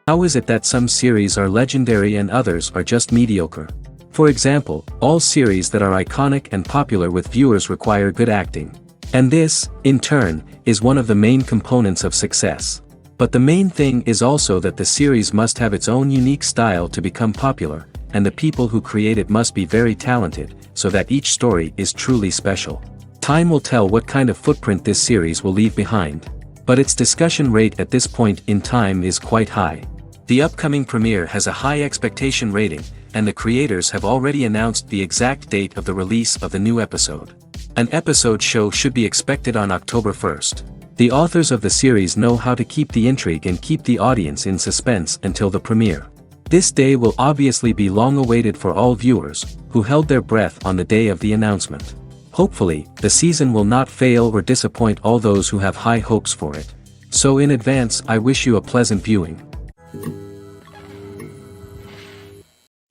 How is it that some series are legendary and others are just mediocre? For example, all series that are iconic and popular with viewers require good acting. And this, in turn, is one of the main components of success. But the main thing is also that the series must have its own unique style to become popular, and the people who create it must be very talented, so that each story is truly special. Time will tell what kind of footprint this series will leave behind. But its discussion rate at this point in time is quite high. The upcoming premiere has a high expectation rating, and the creators have already announced the exact date of the release of the new episode. An episode show should be expected on October 1st. The authors of the series know how to keep the intrigue and keep the audience in suspense until the premiere. This day will obviously be long awaited for all viewers, who held their breath on the day of the announcement. Hopefully, the season will not fail or disappoint all those who have high hopes for it. So in advance, I wish you a pleasant viewing.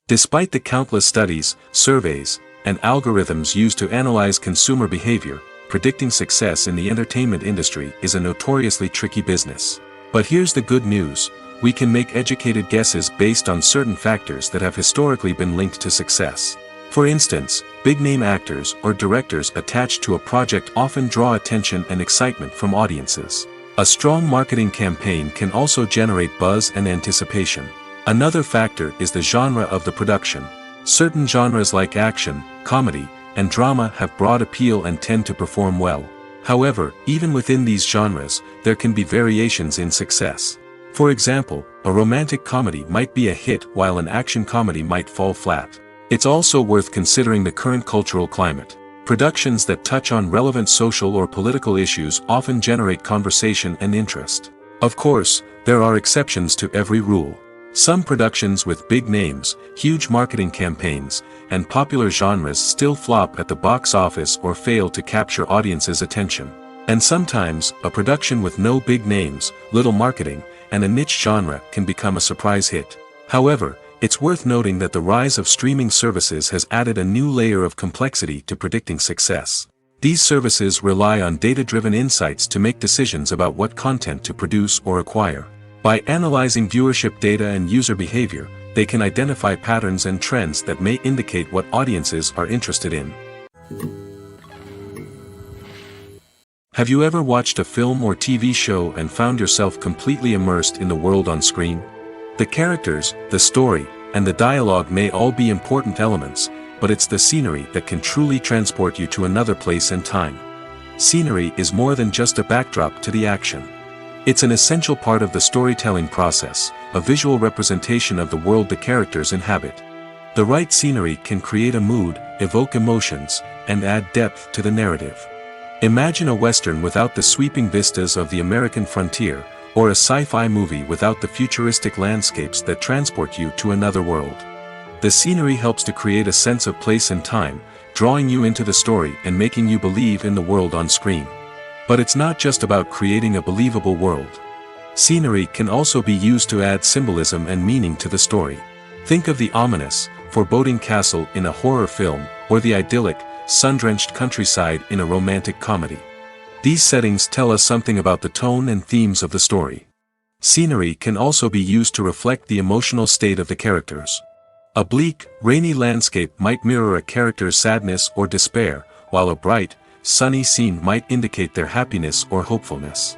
Despite the countless studies, surveys, and algorithms used to analyze consumer behavior, predicting success in the entertainment industry is a notoriously tricky business. But here's the good news: we can make educated guesses based on certain factors that have historically been linked to success. For instance, big-name actors or directors attached to a project often draw attention and excitement from audiences. A strong marketing campaign can also generate buzz and anticipation. Another factor is the genre of the production. Certain genres like action, comedy, and drama have broad appeal and tend to perform well. However, even within these genres, there can be variations in success. For example, a romantic comedy might be a hit while an action comedy might fall flat. It's also worth considering the current cultural climate. Productions that touch on relevant social or political issues often generate conversation and interest. Of course, there are exceptions to every rule. Some productions with big names, huge marketing campaigns, and popular genres still flop at the box office or fail to capture audiences' attention. And sometimes, a production with no big names, little marketing, and a niche genre can become a surprise hit. However, it's worth noting that the rise of streaming services has added a new layer of complexity to predicting success. These services rely on data-driven insights to make decisions about what content to produce or acquire. By analyzing viewership data and user behavior, they can identify patterns and trends that may indicate what audiences are interested in. Have you ever watched a film or TV show and found yourself completely immersed in the world on screen? The characters, the story, and the dialogue may all be important elements, but it's the scenery that can truly transport you to another place and time. Scenery is more than just a backdrop to the action. It's an essential part of the storytelling process, a visual representation of the world the characters inhabit. The right scenery can create a mood, evoke emotions, and add depth to the narrative. Imagine a Western without the sweeping vistas of the American frontier, or a sci-fi movie without the futuristic landscapes that transport you to another world. The scenery helps to create a sense of place and time, drawing you into the story and making you believe in the world on screen. But it's not just about creating a believable world. Scenery can also be used to add symbolism and meaning to the story. Think of the ominous, foreboding castle in a horror film, or the idyllic, sun-drenched countryside in a romantic comedy. These settings tell us something about the tone and themes of the story. Scenery can also be used to reflect the emotional state of the characters. A bleak, rainy landscape might mirror a character's sadness or despair, while a bright, sunny scene might indicate their happiness or hopefulness.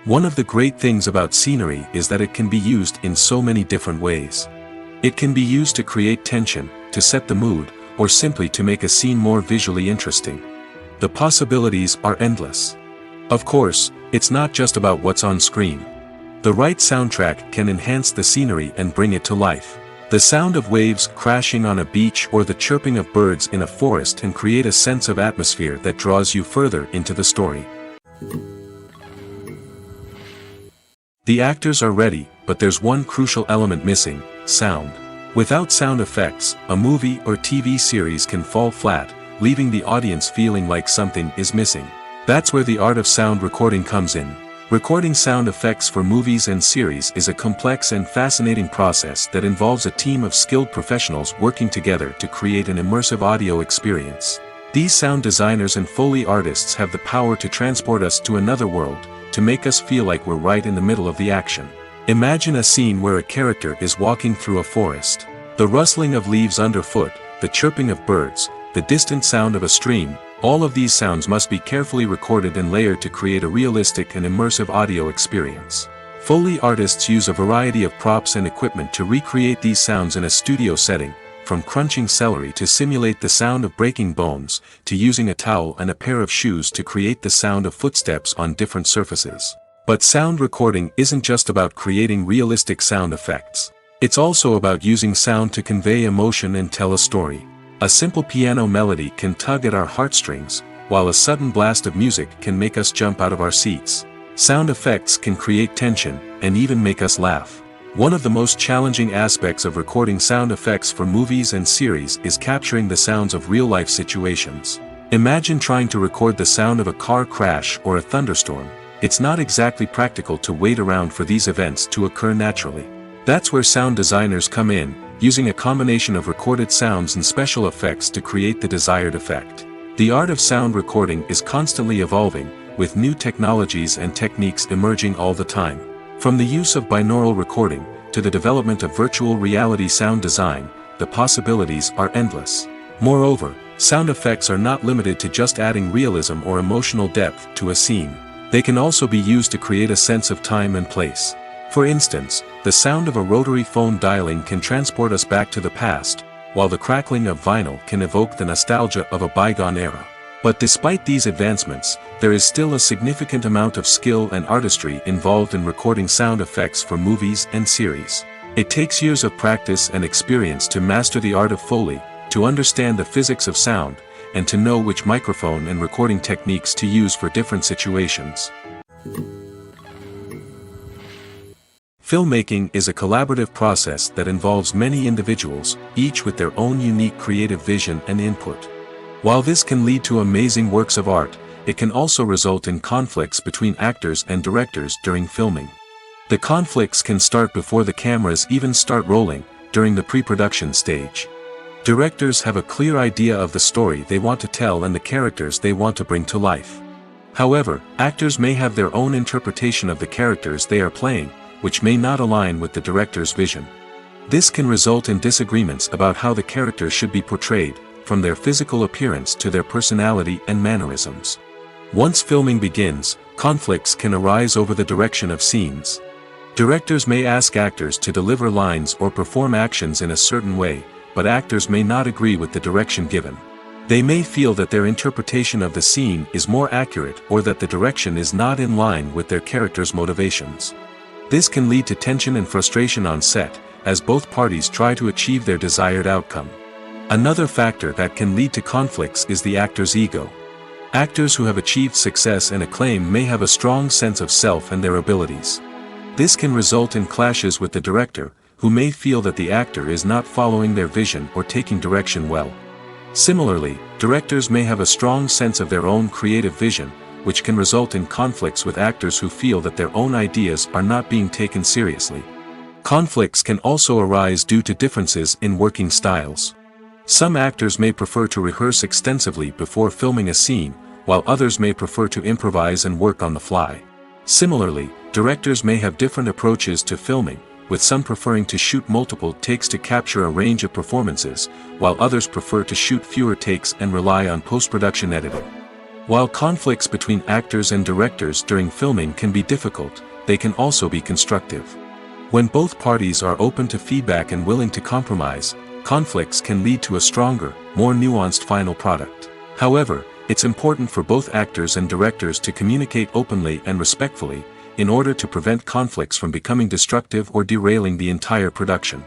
One of the great things about scenery is that it can be used in so many different ways. It can be used to create tension, to set the mood, or simply to make a scene more visually interesting. The possibilities are endless. Of course, it's not just about what's on screen. The right soundtrack can enhance the scenery and bring it to life. The sound of waves crashing on a beach or the chirping of birds in a forest can create a sense of atmosphere that draws you further into the story. The actors are ready, but there's one crucial element missing: sound. Without sound effects, a movie or TV series can fall flat, leaving the audience feeling like something is missing. That's where the art of sound recording comes in. Recording sound effects for movies and series is a complex and fascinating process that involves a team of skilled professionals working together to create an immersive audio experience. These sound designers and Foley artists have the power to transport us to another world, to make us feel like we're right in the middle of the action. Imagine a scene where a character is walking through a forest. The rustling of leaves underfoot, the chirping of birds, the distant sound of a stream, all of these sounds must be carefully recorded and layered to create a realistic and immersive audio experience. Foley artists use a variety of props and equipment to recreate these sounds in a studio setting, from crunching celery to simulate the sound of breaking bones, to using a towel and a pair of shoes to create the sound of footsteps on different surfaces. But sound recording isn't just about creating realistic sound effects. It's also about using sound to convey emotion and tell a story. A simple piano melody can tug at our heartstrings, while a sudden blast of music can make us jump out of our seats. Sound effects can create tension, and even make us laugh. One of the most challenging aspects of recording sound effects for movies and series is capturing the sounds of real-life situations. Imagine trying to record the sound of a car crash or a thunderstorm. It's not exactly practical to wait around for these events to occur naturally. That's where sound designers come in, using a combination of recorded sounds and special effects to create the desired effect. The art of sound recording is constantly evolving, with new technologies and techniques emerging all the time. From the use of binaural recording, to the development of virtual reality sound design, the possibilities are endless. Moreover, sound effects are not limited to just adding realism or emotional depth to a scene. They can also be used to create a sense of time and place. For instance, the sound of a rotary phone dialing can transport us back to the past, while the crackling of vinyl can evoke the nostalgia of a bygone era. But despite these advancements, there is still a significant amount of skill and artistry involved in recording sound effects for movies and series. It takes years of practice and experience to master the art of Foley, to understand the physics of sound, and to know which microphone and recording techniques to use for different situations. Filmmaking is a collaborative process that involves many individuals, each with their own unique creative vision and input. While this can lead to amazing works of art, it can also result in conflicts between actors and directors during filming. The conflicts can start before the cameras even start rolling, during the pre-production stage. Directors have a clear idea of the story they want to tell and the characters they want to bring to life. However, actors may have their own interpretation of the characters they are playing, which may not align with the director's vision. This can result in disagreements about how the characters should be portrayed, from their physical appearance to their personality and mannerisms. Once filming begins, conflicts can arise over the direction of scenes. Directors may ask actors to deliver lines or perform actions in a certain way, but actors may not agree with the direction given. They may feel that their interpretation of the scene is more accurate or that the direction is not in line with their character's motivations. This can lead to tension and frustration on set, as both parties try to achieve their desired outcome. Another factor that can lead to conflicts is the actor's ego. Actors who have achieved success and acclaim may have a strong sense of self and their abilities. This can result in clashes with the director, who may feel that the actor is not following their vision or taking direction well. Similarly, directors may have a strong sense of their own creative vision, which can result in conflicts with actors who feel that their own ideas are not being taken seriously. Conflicts can also arise due to differences in working styles. Some actors may prefer to rehearse extensively before filming a scene, while others may prefer to improvise and work on the fly. Similarly, directors may have different approaches to filming, with some preferring to shoot multiple takes to capture a range of performances, while others prefer to shoot fewer takes and rely on post-production editing. While conflicts between actors and directors during filming can be difficult, they can also be constructive. When both parties are open to feedback and willing to compromise, conflicts can lead to a stronger, more nuanced final product. However, it's important for both actors and directors to communicate openly and respectfully, in order to prevent conflicts from becoming destructive or derailing the entire production.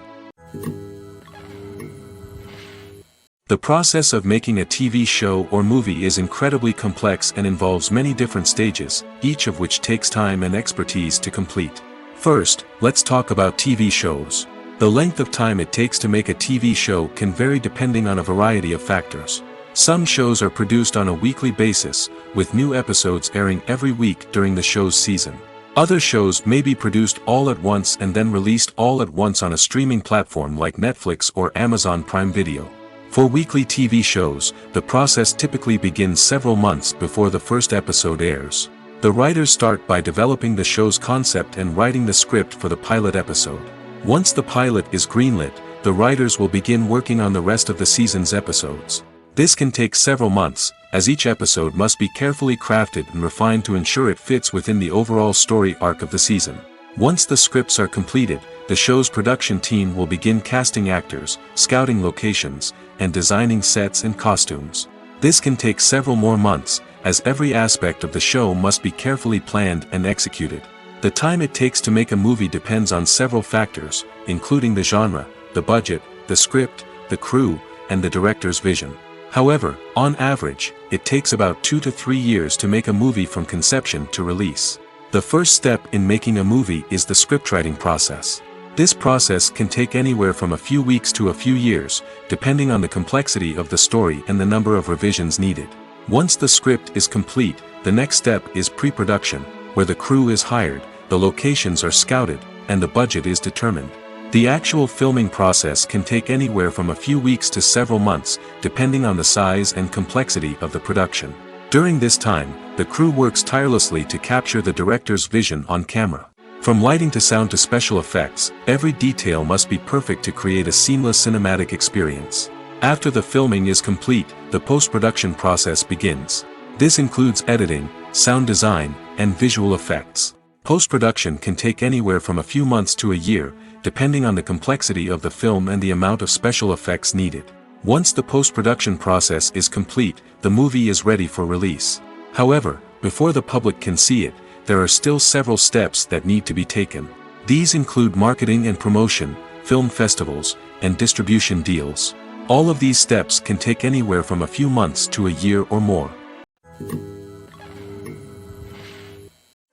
The process of making a TV show or movie is incredibly complex and involves many different stages, each of which takes time and expertise to complete. First, let's talk about TV shows. The length of time it takes to make a TV show can vary depending on a variety of factors. Some shows are produced on a weekly basis, with new episodes airing every week during the show's season. Other shows may be produced all at once and then released all at once on a streaming platform like Netflix or Amazon Prime Video. For weekly TV shows, the process typically begins several months before the first episode airs. The writers start by developing the show's concept and writing the script for the pilot episode. Once the pilot is greenlit, the writers will begin working on the rest of the season's episodes. This can take several months, as each episode must be carefully crafted and refined to ensure it fits within the overall story arc of the season. Once the scripts are completed, the show's production team will begin casting actors, scouting locations, and designing sets and costumes. This can take several more months, as every aspect of the show must be carefully planned and executed. The time it takes to make a movie depends on several factors, including the genre, the budget, the script, the crew, and the director's vision. However, on average, it takes about 2 to 3 years to make a movie from conception to release. The first step in making a movie is the scriptwriting process. This process can take anywhere from a few weeks to a few years, depending on the complexity of the story and the number of revisions needed. Once the script is complete, the next step is pre-production, where the crew is hired, the locations are scouted, and the budget is determined. The actual filming process can take anywhere from a few weeks to several months, depending on the size and complexity of the production. During this time, the crew works tirelessly to capture the director's vision on camera. From lighting to sound to special effects, every detail must be perfect to create a seamless cinematic experience. After the filming is complete, the post-production process begins. This includes editing, sound design, and visual effects. Post-production can take anywhere from a few months to a year, depending on the complexity of the film and the amount of special effects needed. Once the post-production process is complete, the movie is ready for release. However, before the public can see it, there are still several steps that need to be taken. These include marketing and promotion, film festivals, and distribution deals. All of these steps can take anywhere from a few months to a year or more.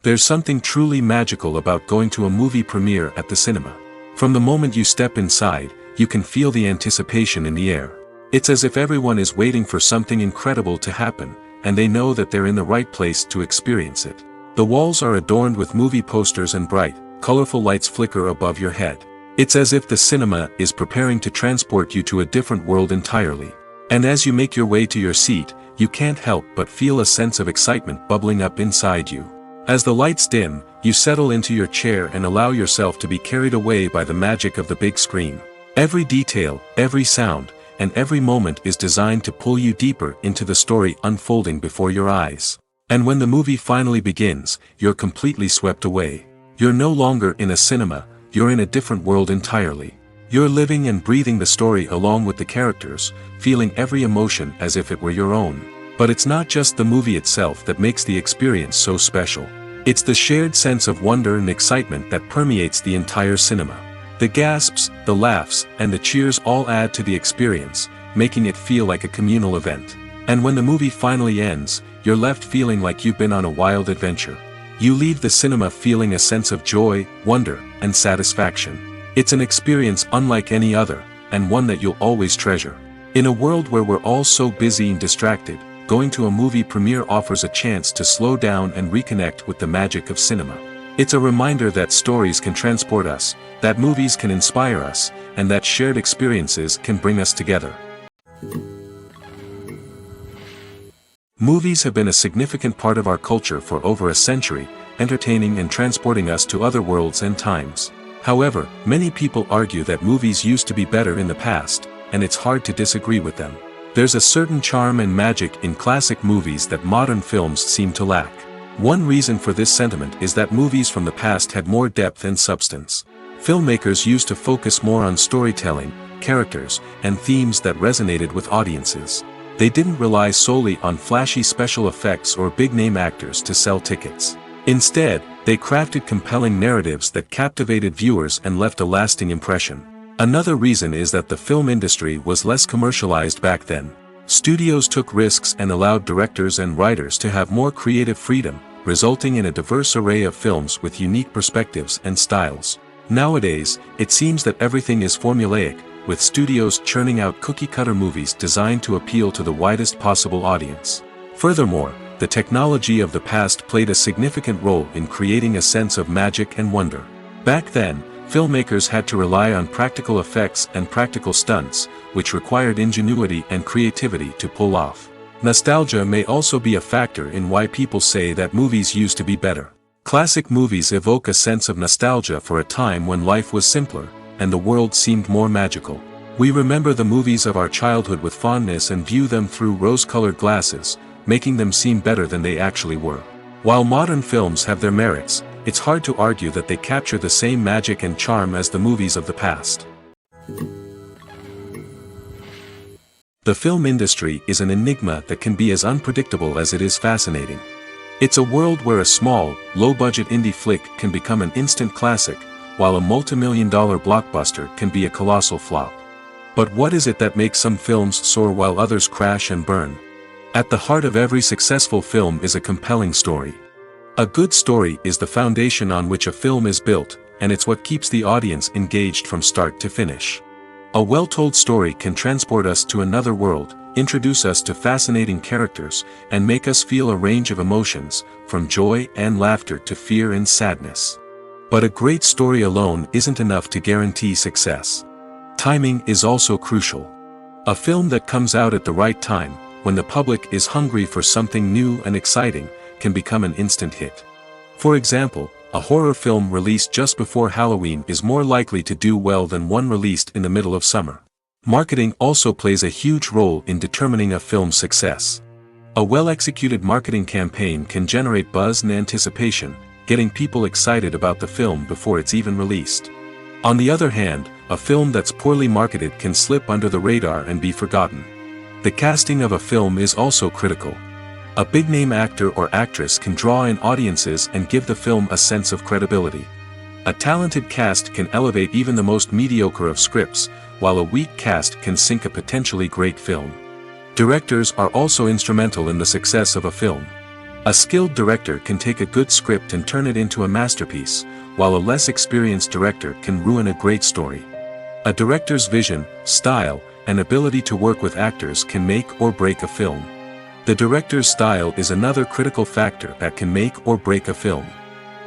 There's something truly magical about going to a movie premiere at the cinema. From the moment you step inside, you can feel the anticipation in the air. It's as if everyone is waiting for something incredible to happen, and they know that they're in the right place to experience it. The walls are adorned with movie posters and bright, colorful lights flicker above your head. It's as if the cinema is preparing to transport you to a different world entirely. And as you make your way to your seat, you can't help but feel a sense of excitement bubbling up inside you. As the lights dim, you settle into your chair and allow yourself to be carried away by the magic of the big screen. Every detail, every sound, and every moment is designed to pull you deeper into the story unfolding before your eyes. And when the movie finally begins, you're completely swept away. You're no longer in a cinema, you're in a different world entirely. You're living and breathing the story along with the characters, feeling every emotion as if it were your own. But it's not just the movie itself that makes the experience so special. It's the shared sense of wonder and excitement that permeates the entire cinema. The gasps, the laughs, and the cheers all add to the experience, making it feel like a communal event. And when the movie finally ends, you're left feeling like you've been on a wild adventure. You leave the cinema feeling a sense of joy, wonder, and satisfaction. It's an experience unlike any other, and one that you'll always treasure. In a world where we're all so busy and distracted, going to a movie premiere offers a chance to slow down and reconnect with the magic of cinema. It's a reminder that stories can transport us, that movies can inspire us, and that shared experiences can bring us together. Movies have been a significant part of our culture for over a century, entertaining and transporting us to other worlds and times. However, many people argue that movies used to be better in the past, and it's hard to disagree with them. There's a certain charm and magic in classic movies that modern films seem to lack. One reason for this sentiment is that movies from the past had more depth and substance. Filmmakers used to focus more on storytelling, characters, and themes that resonated with audiences. They didn't rely solely on flashy special effects or big-name actors to sell tickets. Instead, they crafted compelling narratives that captivated viewers and left a lasting impression. Another reason is that the film industry was less commercialized back then. Studios took risks and allowed directors and writers to have more creative freedom, resulting in a diverse array of films with unique perspectives and styles. Nowadays, it seems that everything is formulaic, with studios churning out cookie-cutter movies designed to appeal to the widest possible audience. Furthermore, the technology of the past played a significant role in creating a sense of magic and wonder. Back then, filmmakers had to rely on practical effects and practical stunts, which required ingenuity and creativity to pull off. Nostalgia may also be a factor in why people say that movies used to be better. Classic movies evoke a sense of nostalgia for a time when life was simpler, and the world seemed more magical. We remember the movies of our childhood with fondness and view them through rose-colored glasses, making them seem better than they actually were. While modern films have their merits, it's hard to argue that they capture the same magic and charm as the movies of the past. The film industry is an enigma that can be as unpredictable as it is fascinating. It's a world where a small, low-budget indie flick can become an instant classic, while a multi-million-dollar blockbuster can be a colossal flop. But what is it that makes some films soar while others crash and burn? At the heart of every successful film is a compelling story. A good story is the foundation on which a film is built, and it's what keeps the audience engaged from start to finish. A well-told story can transport us to another world, introduce us to fascinating characters, and make us feel a range of emotions, from joy and laughter to fear and sadness. But a great story alone isn't enough to guarantee success. Timing is also crucial. A film that comes out at the right time, when the public is hungry for something new and exciting, can become an instant hit. For example, a horror film released just before Halloween is more likely to do well than one released in the middle of summer. Marketing also plays a huge role in determining a film's success. A well-executed marketing campaign can generate buzz and anticipation, getting people excited about the film before it's even released. On the other hand, a film that's poorly marketed can slip under the radar and be forgotten. The casting of a film is also critical. A big-name actor or actress can draw in audiences and give the film a sense of credibility. A talented cast can elevate even the most mediocre of scripts, while a weak cast can sink a potentially great film. Directors are also instrumental in the success of a film. A skilled director can take a good script and turn it into a masterpiece, while a less experienced director can ruin a great story. A director's vision, style, and ability to work with actors can make or break a film. The director's style is another critical factor that can make or break a film.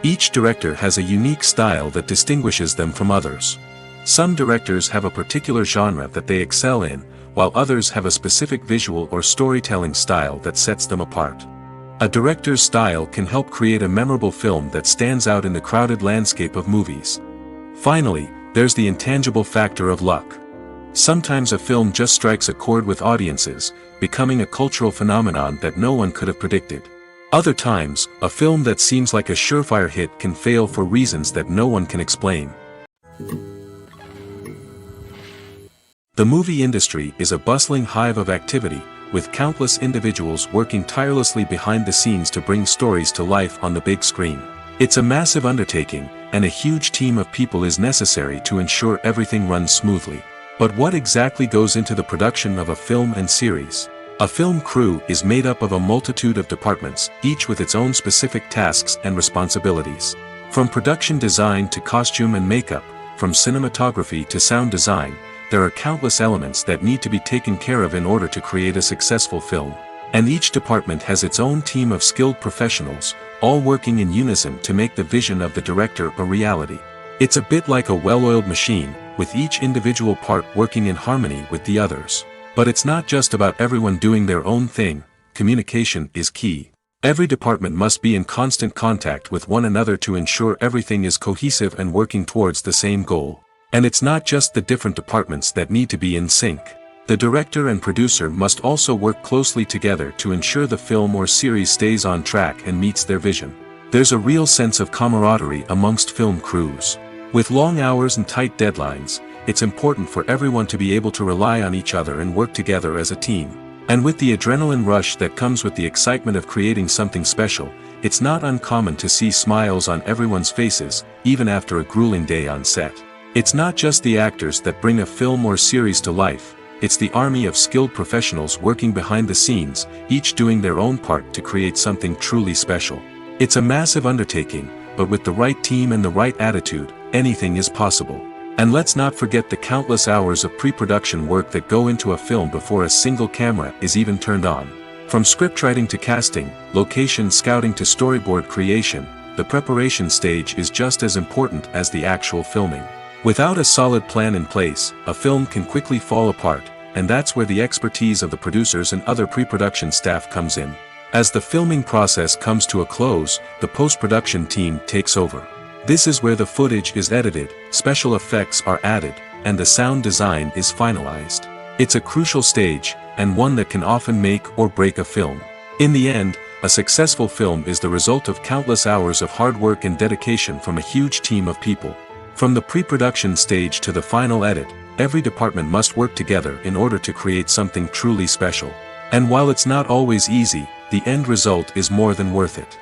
Each director has a unique style that distinguishes them from others. Some directors have a particular genre that they excel in, while others have a specific visual or storytelling style that sets them apart. A director's style can help create a memorable film that stands out in the crowded landscape of movies. Finally, there's the intangible factor of luck. Sometimes a film just strikes a chord with audiences, becoming a cultural phenomenon that no one could have predicted. Other times, a film that seems like a surefire hit can fail for reasons that no one can explain. The movie industry is a bustling hive of activity, with countless individuals working tirelessly behind the scenes to bring stories to life on the big screen. It's a massive undertaking, and a huge team of people is necessary to ensure everything runs smoothly. But what exactly goes into the production of a film and series? A film crew is made up of a multitude of departments, each with its own specific tasks and responsibilities. From production design to costume and makeup, from cinematography to sound design, there are countless elements that need to be taken care of in order to create a successful film. And each department has its own team of skilled professionals, all working in unison to make the vision of the director a reality. It's a bit like a well-oiled machine, with each individual part working in harmony with the others. But it's not just about everyone doing their own thing. Communication is key. Every department must be in constant contact with one another to ensure everything is cohesive and working towards the same goal. And it's not just the different departments that need to be in sync. The director and producer must also work closely together to ensure the film or series stays on track and meets their vision. There's a real sense of camaraderie amongst film crews. With long hours and tight deadlines, it's important for everyone to be able to rely on each other and work together as a team. And with the adrenaline rush that comes with the excitement of creating something special, it's not uncommon to see smiles on everyone's faces, even after a grueling day on set. It's not just the actors that bring a film or series to life, it's the army of skilled professionals working behind the scenes, each doing their own part to create something truly special. It's a massive undertaking, but with the right team and the right attitude, anything is possible. And let's not forget the countless hours of pre-production work that go into a film before a single camera is even turned on. From scriptwriting to casting, location scouting to storyboard creation, the preparation stage is just as important as the actual filming. Without a solid plan in place, a film can quickly fall apart, and that's where the expertise of the producers and other pre-production staff comes in. As the filming process comes to a close, the post-production team takes over. This is where the footage is edited, special effects are added, and the sound design is finalized. It's a crucial stage, and one that can often make or break a film. In the end, a successful film is the result of countless hours of hard work and dedication from a huge team of people. From the pre-production stage to the final edit, every department must work together in order to create something truly special. And while it's not always easy, the end result is more than worth it.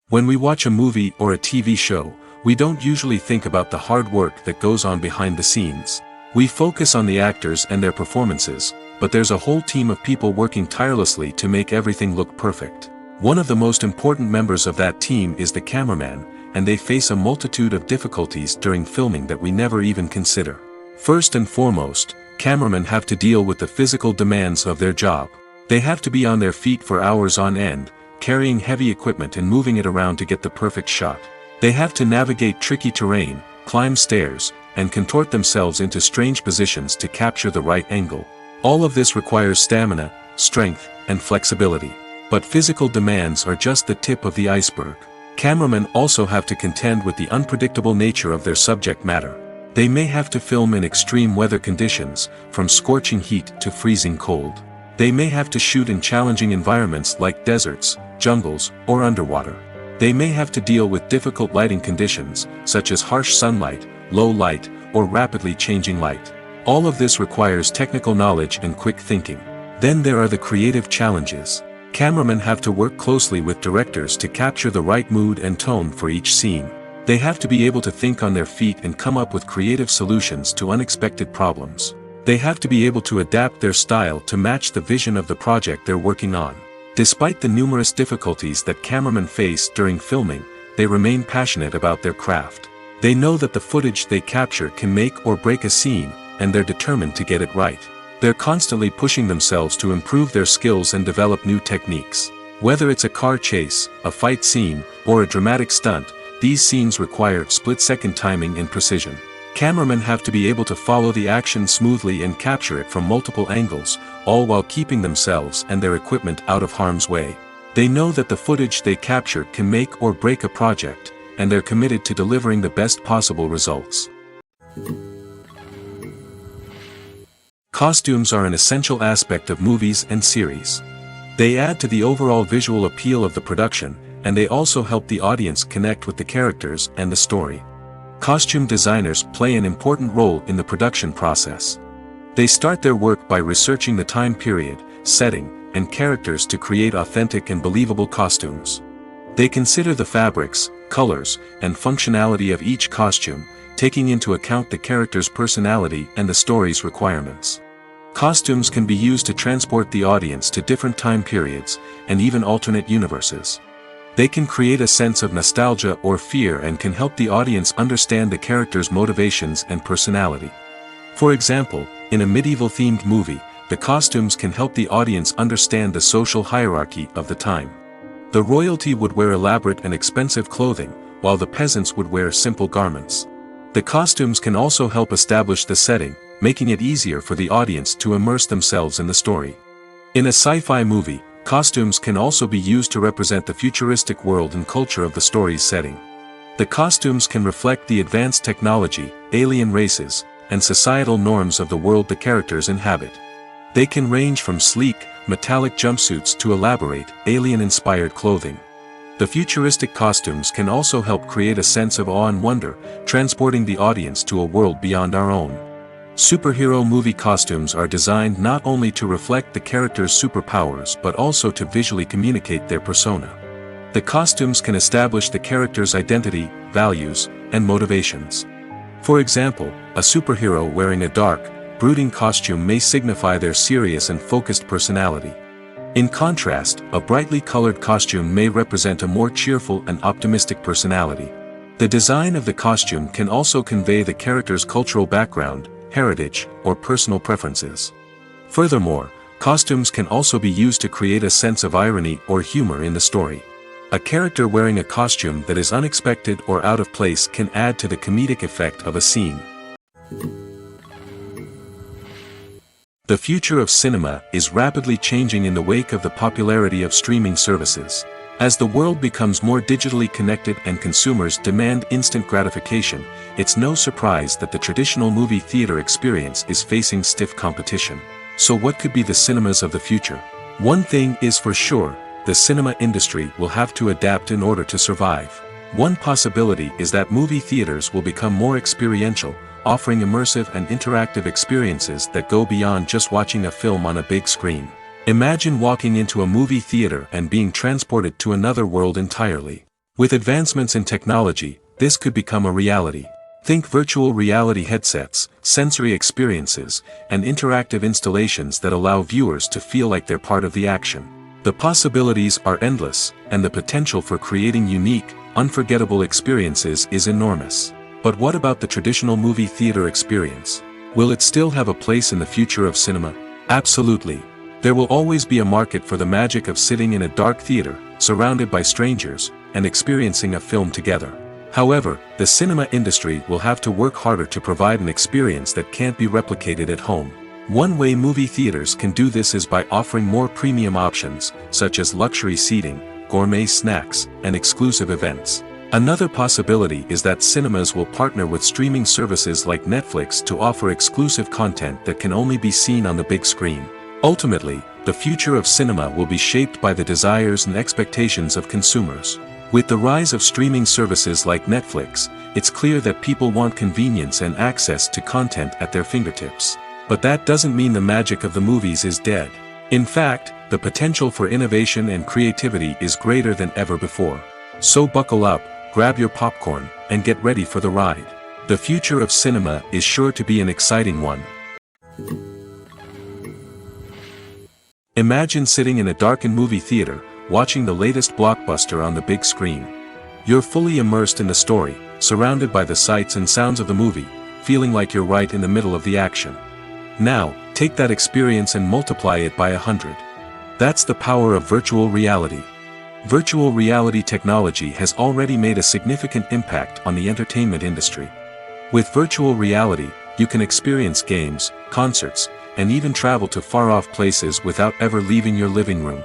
When we watch a movie or a TV show, we don't usually think about the hard work that goes on behind the scenes. We focus on the actors and their performances, but there's a whole team of people working tirelessly to make everything look perfect. One of the most important members of that team is the cameraman, and they face a multitude of difficulties during filming that we never even consider. First and foremost, cameramen have to deal with the physical demands of their job. They have to be on their feet for hours on end, carrying heavy equipment and moving it around to get the perfect shot. They have to navigate tricky terrain, climb stairs, and contort themselves into strange positions to capture the right angle. All of this requires stamina, strength, and flexibility. But physical demands are just the tip of the iceberg. Cameramen also have to contend with the unpredictable nature of their subject matter. They may have to film in extreme weather conditions, from scorching heat to freezing cold. They may have to shoot in challenging environments like deserts, jungles, or underwater. They may have to deal with difficult lighting conditions, such as harsh sunlight, low light, or rapidly changing light. All of this requires technical knowledge and quick thinking. Then there are the creative challenges. Cameramen have to work closely with directors to capture the right mood and tone for each scene. They have to be able to think on their feet and come up with creative solutions to unexpected problems. They have to be able to adapt their style to match the vision of the project they're working on. Despite the numerous difficulties that cameramen face during filming, they remain passionate about their craft. They know that the footage they capture can make or break a scene, and they're determined to get it right. They're constantly pushing themselves to improve their skills and develop new techniques. Whether it's a car chase, a fight scene, or a dramatic stunt, these scenes require split-second timing and precision. Cameramen have to be able to follow the action smoothly and capture it from multiple angles, all while keeping themselves and their equipment out of harm's way. They know that the footage they capture can make or break a project, and they're committed to delivering the best possible results. Costumes are an essential aspect of movies and series. They add to the overall visual appeal of the production, and they also help the audience connect with the characters and the story. Costume designers play an important role in the production process. They start their work by researching the time period, setting, and characters to create authentic and believable costumes. They consider the fabrics, colors, and functionality of each costume, taking into account the character's personality and the story's requirements. Costumes can be used to transport the audience to different time periods, and even alternate universes. They can create a sense of nostalgia or fear and can help the audience understand the character's motivations and personality. For example, in a medieval-themed movie, the costumes can help the audience understand the social hierarchy of the time. The royalty would wear elaborate and expensive clothing, while the peasants would wear simple garments. The costumes can also help establish the setting, making it easier for the audience to immerse themselves in the story. In a sci-fi movie, costumes can also be used to represent the futuristic world and culture of the story's setting. The costumes can reflect the advanced technology, alien races, and societal norms of the world the characters inhabit. They can range from sleek, metallic jumpsuits to elaborate, alien-inspired clothing. The futuristic costumes can also help create a sense of awe and wonder, transporting the audience to a world beyond our own. Superhero movie costumes are designed not only to reflect the character's superpowers but also to visually communicate their persona. The costumes can establish the character's identity, values, and motivations. For example, a superhero wearing a dark, brooding costume may signify their serious and focused personality. In contrast, a brightly colored costume may represent a more cheerful and optimistic personality. The design of the costume can also convey the character's cultural background, heritage, or personal preferences. Furthermore, costumes can also be used to create a sense of irony or humor in the story. A character wearing a costume that is unexpected or out of place can add to the comedic effect of a scene. The future of cinema is rapidly changing in the wake of the popularity of streaming services. As the world becomes more digitally connected and consumers demand instant gratification, it's no surprise that the traditional movie theater experience is facing stiff competition. So what could be the cinemas of the future? One thing is for sure, the cinema industry will have to adapt in order to survive. One possibility is that movie theaters will become more experiential, offering immersive and interactive experiences that go beyond just watching a film on a big screen. Imagine walking into a movie theater and being transported to another world entirely. With advancements in technology, this could become a reality. Think virtual reality headsets, sensory experiences, and interactive installations that allow viewers to feel like they're part of the action. The possibilities are endless, and the potential for creating unique, unforgettable experiences is enormous. But what about the traditional movie theater experience? Will it still have a place in the future of cinema? Absolutely. There will always be a market for the magic of sitting in a dark theater, surrounded by strangers, and experiencing a film together. However, the cinema industry will have to work harder to provide an experience that can't be replicated at home. One way movie theaters can do this is by offering more premium options, such as luxury seating, gourmet snacks, and exclusive events. Another possibility is that cinemas will partner with streaming services like Netflix to offer exclusive content that can only be seen on the big screen. Ultimately, the future of cinema will be shaped by the desires and expectations of consumers. With the rise of streaming services like Netflix, it's clear that people want convenience and access to content at their fingertips. But that doesn't mean the magic of the movies is dead. In fact, the potential for innovation and creativity is greater than ever before. So buckle up, grab your popcorn, and get ready for the ride. The future of cinema is sure to be an exciting one. Imagine sitting in a darkened movie theater, watching the latest blockbuster on the big screen. You're fully immersed in the story, surrounded by the sights and sounds of the movie, feeling like you're right in the middle of the action. Now, take that experience and multiply it by 100. That's the power of virtual reality. Virtual reality technology has already made a significant impact on the entertainment industry. With virtual reality, you can experience games, concerts, and even travel to far-off places without ever leaving your living room.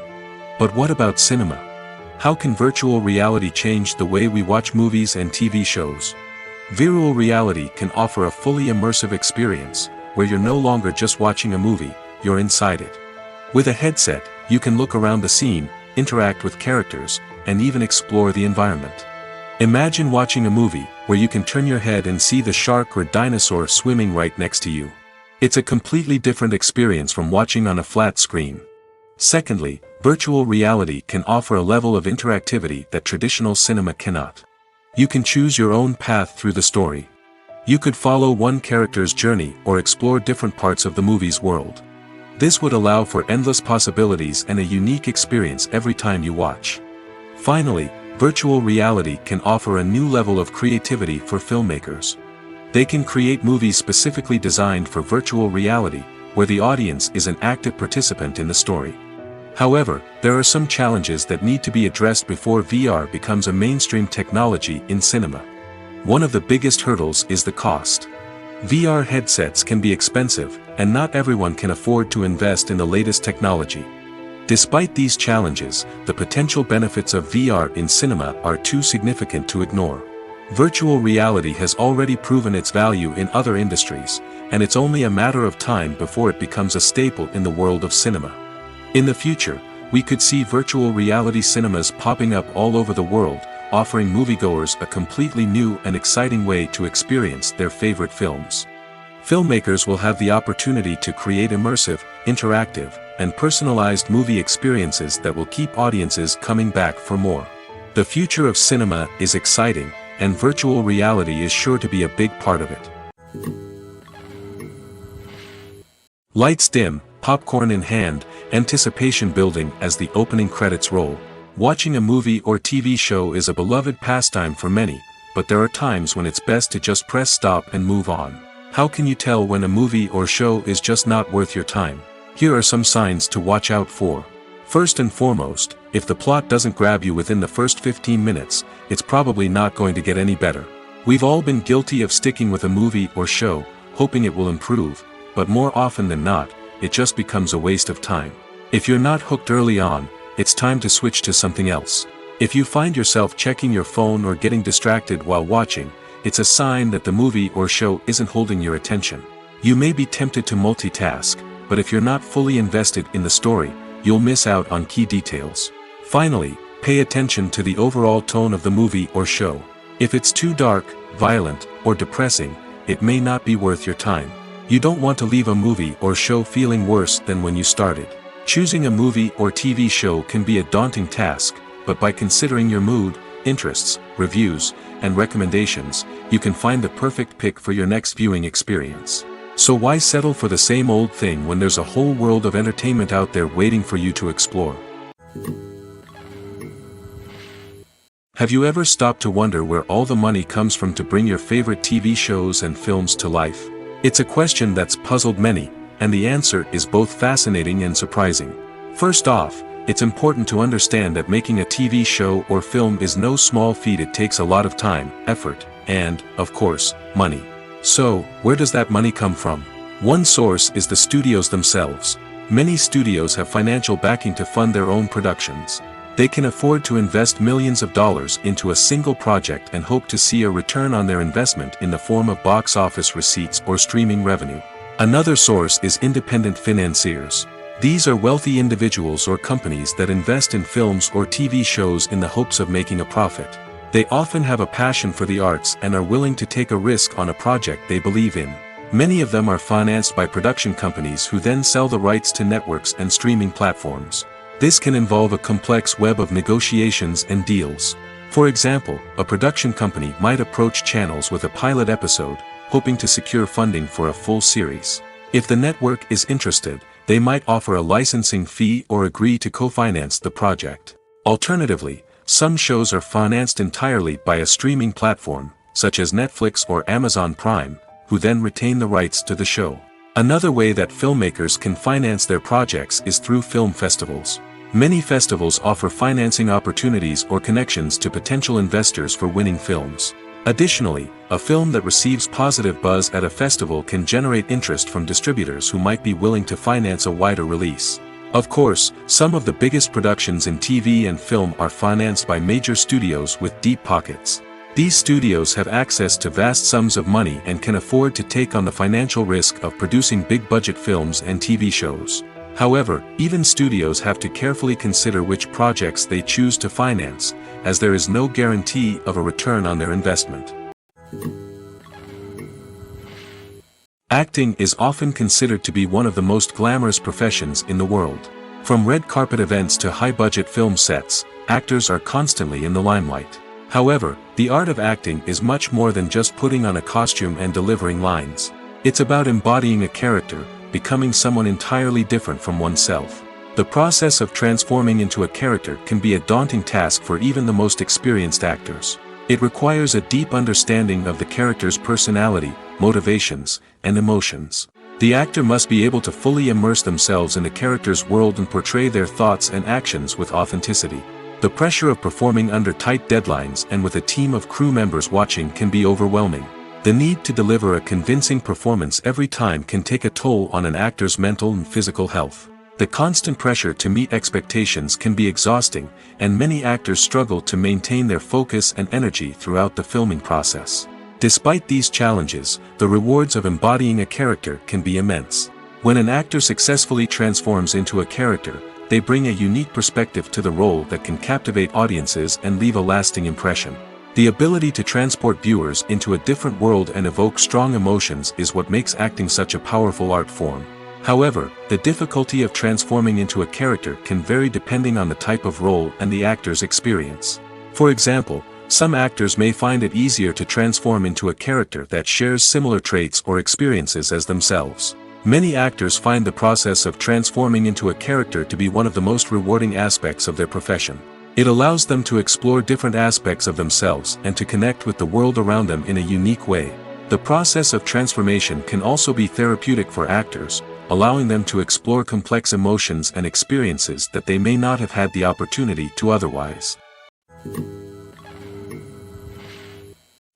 But what about cinema? How can virtual reality change the way we watch movies and TV shows? Virtual reality can offer a fully immersive experience, where you're no longer just watching a movie, you're inside it. With a headset, you can look around the scene, interact with characters, and even explore the environment. Imagine watching a movie where you can turn your head and see the shark or dinosaur swimming right next to you. It's a completely different experience from watching on a flat screen. Secondly, virtual reality can offer a level of interactivity that traditional cinema cannot. You can choose your own path through the story. You could follow one character's journey or explore different parts of the movie's world. This would allow for endless possibilities and a unique experience every time you watch. Finally, virtual reality can offer a new level of creativity for filmmakers. They can create movies specifically designed for virtual reality, where the audience is an active participant in the story. However, there are some challenges that need to be addressed before VR becomes a mainstream technology in cinema. One of the biggest hurdles is the cost. VR headsets can be expensive, and not everyone can afford to invest in the latest technology. Despite these challenges, the potential benefits of VR in cinema are too significant to ignore. Virtual reality has already proven its value in other industries, and it's only a matter of time before it becomes a staple in the world of cinema. In the future, we could see virtual reality cinemas popping up all over the world, offering moviegoers a completely new and exciting way to experience their favorite films. Filmmakers will have the opportunity to create immersive, interactive, and personalized movie experiences that will keep audiences coming back for more. The future of cinema is exciting, and virtual reality is sure to be a big part of it. Lights dim, popcorn in hand, anticipation building as the opening credits roll. Watching a movie or TV show is a beloved pastime for many, but there are times when it's best to just press stop and move on. How can you tell when a movie or show is just not worth your time? Here are some signs to watch out for. First and foremost, if the plot doesn't grab you within the first 15 minutes, it's probably not going to get any better. We've all been guilty of sticking with a movie or show, hoping it will improve, but more often than not, it just becomes a waste of time. If you're not hooked early on, it's time to switch to something else. If you find yourself checking your phone or getting distracted while watching, it's a sign that the movie or show isn't holding your attention. You may be tempted to multitask, but if you're not fully invested in the story, you'll miss out on key details. Finally, pay attention to the overall tone of the movie or show. If it's too dark, violent, or depressing, it may not be worth your time. You don't want to leave a movie or show feeling worse than when you started. Choosing a movie or TV show can be a daunting task, but by considering your mood, interests, reviews, and recommendations, you can find the perfect pick for your next viewing experience. So why settle for the same old thing when there's a whole world of entertainment out there waiting for you to explore? Have you ever stopped to wonder where all the money comes from to bring your favorite TV shows and films to life? It's a question that's puzzled many, and the answer is both fascinating and surprising. First off, it's important to understand that making a TV show or film is no small feat. It takes a lot of time, effort, and, of course, money. So, where does that money come from? One source is the studios themselves. Many studios have financial backing to fund their own productions. They can afford to invest millions of dollars into a single project and hope to see a return on their investment in the form of box office receipts or streaming revenue. Another source is independent financiers. These are wealthy individuals or companies that invest in films or TV shows in the hopes of making a profit. They often have a passion for the arts and are willing to take a risk on a project they believe in. Many of them are financed by production companies who then sell the rights to networks and streaming platforms. This can involve a complex web of negotiations and deals. For example, a production company might approach channels with a pilot episode, hoping to secure funding for a full series. If the network is interested, they might offer a licensing fee or agree to co-finance the project. Alternatively, some shows are financed entirely by a streaming platform, such as Netflix or Amazon Prime, who then retain the rights to the show. Another way that filmmakers can finance their projects is through film festivals. Many festivals offer financing opportunities or connections to potential investors for winning films. Additionally, a film that receives positive buzz at a festival can generate interest from distributors who might be willing to finance a wider release. Of course, some of the biggest productions in TV and film are financed by major studios with deep pockets. These studios have access to vast sums of money and can afford to take on the financial risk of producing big-budget films and TV shows. However, even studios have to carefully consider which projects they choose to finance, as there is no guarantee of a return on their investment. Acting is often considered to be one of the most glamorous professions in the world. From red carpet events to high-budget film sets, actors are constantly in the limelight. However, the art of acting is much more than just putting on a costume and delivering lines. It's about embodying a character, becoming someone entirely different from oneself. The process of transforming into a character can be a daunting task for even the most experienced actors. It requires a deep understanding of the character's personality, motivations, and emotions. The actor must be able to fully immerse themselves in the character's world and portray their thoughts and actions with authenticity. The pressure of performing under tight deadlines and with a team of crew members watching can be overwhelming. The need to deliver a convincing performance every time can take a toll on an actor's mental and physical health. The constant pressure to meet expectations can be exhausting, and many actors struggle to maintain their focus and energy throughout the filming process. Despite these challenges, the rewards of embodying a character can be immense. When an actor successfully transforms into a character, they bring a unique perspective to the role that can captivate audiences and leave a lasting impression. The ability to transport viewers into a different world and evoke strong emotions is what makes acting such a powerful art form. However, the difficulty of transforming into a character can vary depending on the type of role and the actor's experience. For example, some actors may find it easier to transform into a character that shares similar traits or experiences as themselves. Many actors find the process of transforming into a character to be one of the most rewarding aspects of their profession. It allows them to explore different aspects of themselves and to connect with the world around them in a unique way. The process of transformation can also be therapeutic for actors, allowing them to explore complex emotions and experiences that they may not have had the opportunity to otherwise.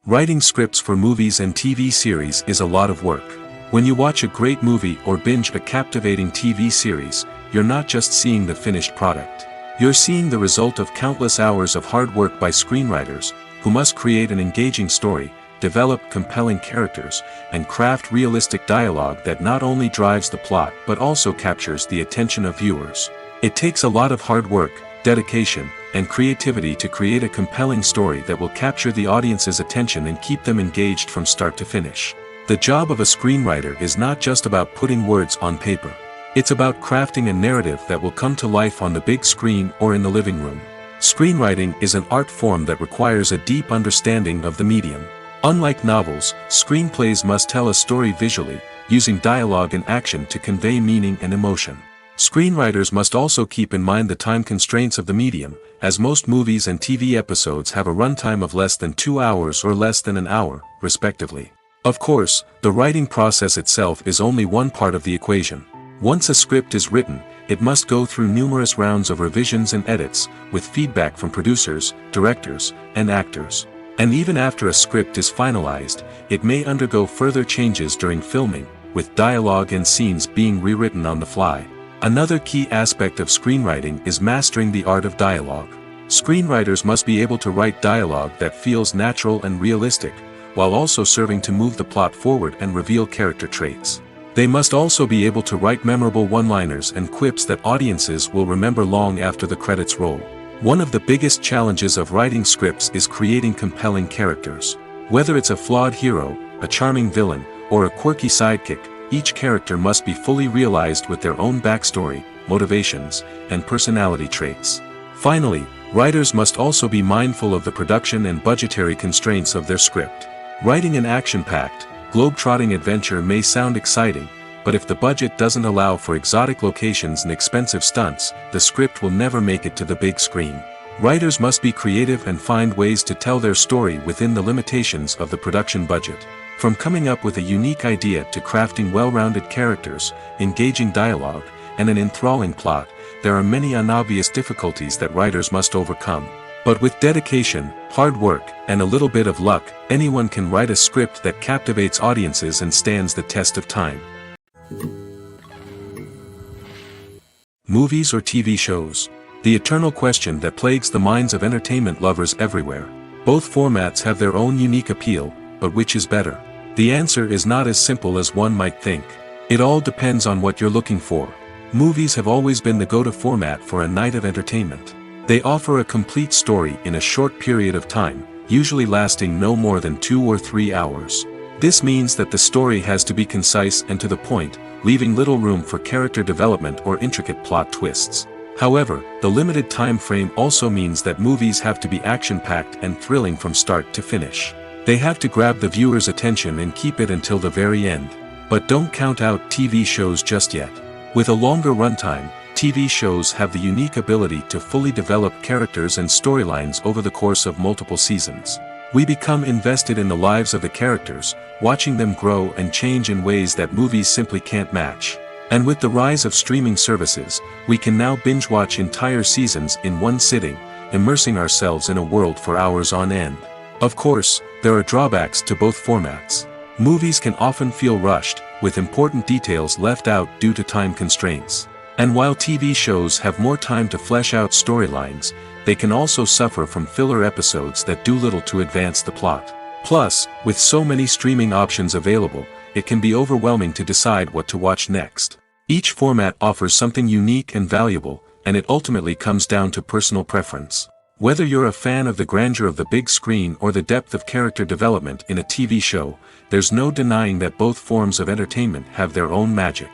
Writing scripts for movies and TV series is a lot of work. When you watch a great movie or binge a captivating TV series, you're not just seeing the finished product. You're seeing the result of countless hours of hard work by screenwriters, who must create an engaging story, develop compelling characters, and craft realistic dialogue that not only drives the plot but also captures the attention of viewers. It takes a lot of hard work, dedication, and creativity to create a compelling story that will capture the audience's attention and keep them engaged from start to finish. The job of a screenwriter is not just about putting words on paper. It's about crafting a narrative that will come to life on the big screen or in the living room. Screenwriting is an art form that requires a deep understanding of the medium. Unlike novels, screenplays must tell a story visually, using dialogue and action to convey meaning and emotion. Screenwriters must also keep in mind the time constraints of the medium, as most movies and TV episodes have a runtime of less than 2 hours or less than an hour, respectively. Of course, the writing process itself is only one part of the equation. Once a script is written, it must go through numerous rounds of revisions and edits, with feedback from producers, directors, and actors. And even after a script is finalized, it may undergo further changes during filming, with dialogue and scenes being rewritten on the fly. Another key aspect of screenwriting is mastering the art of dialogue. Screenwriters must be able to write dialogue that feels natural and realistic, while also serving to move the plot forward and reveal character traits. They must also be able to write memorable one-liners and quips that audiences will remember long after the credits roll. One of the biggest challenges of writing scripts is creating compelling characters. Whether it's a flawed hero, a charming villain, or a quirky sidekick, each character must be fully realized with their own backstory, motivations, and personality traits. Finally, writers must also be mindful of the production and budgetary constraints of their script. Writing an action-packed, globe-trotting adventure may sound exciting, but if the budget doesn't allow for exotic locations and expensive stunts, the script will never make it to the big screen. Writers must be creative and find ways to tell their story within the limitations of the production budget. From coming up with a unique idea to crafting well-rounded characters, engaging dialogue, and an enthralling plot, there are many unobvious difficulties that writers must overcome. But with dedication, hard work, and a little bit of luck, anyone can write a script that captivates audiences and stands the test of time. Movies or TV shows? The eternal question that plagues the minds of entertainment lovers everywhere. Both formats have their own unique appeal, but which is better? The answer is not as simple as one might think. It all depends on what you're looking for. Movies have always been the go-to format for a night of entertainment. They offer a complete story in a short period of time, usually lasting no more than 2 or 3 hours. This means that the story has to be concise and to the point, leaving little room for character development or intricate plot twists. However, the limited time frame also means that movies have to be action-packed and thrilling from start to finish. They have to grab the viewer's attention and keep it until the very end. But don't count out TV shows just yet. With a longer runtime, TV shows have the unique ability to fully develop characters and storylines over the course of multiple seasons. We become invested in the lives of the characters, watching them grow and change in ways that movies simply can't match. And with the rise of streaming services, we can now binge-watch entire seasons in one sitting, immersing ourselves in a world for hours on end. Of course, there are drawbacks to both formats. Movies can often feel rushed, with important details left out due to time constraints. And while TV shows have more time to flesh out storylines, they can also suffer from filler episodes that do little to advance the plot. Plus, with so many streaming options available, it can be overwhelming to decide what to watch next. Each format offers something unique and valuable, and it ultimately comes down to personal preference. Whether you're a fan of the grandeur of the big screen or the depth of character development in a TV show, there's no denying that both forms of entertainment have their own magic.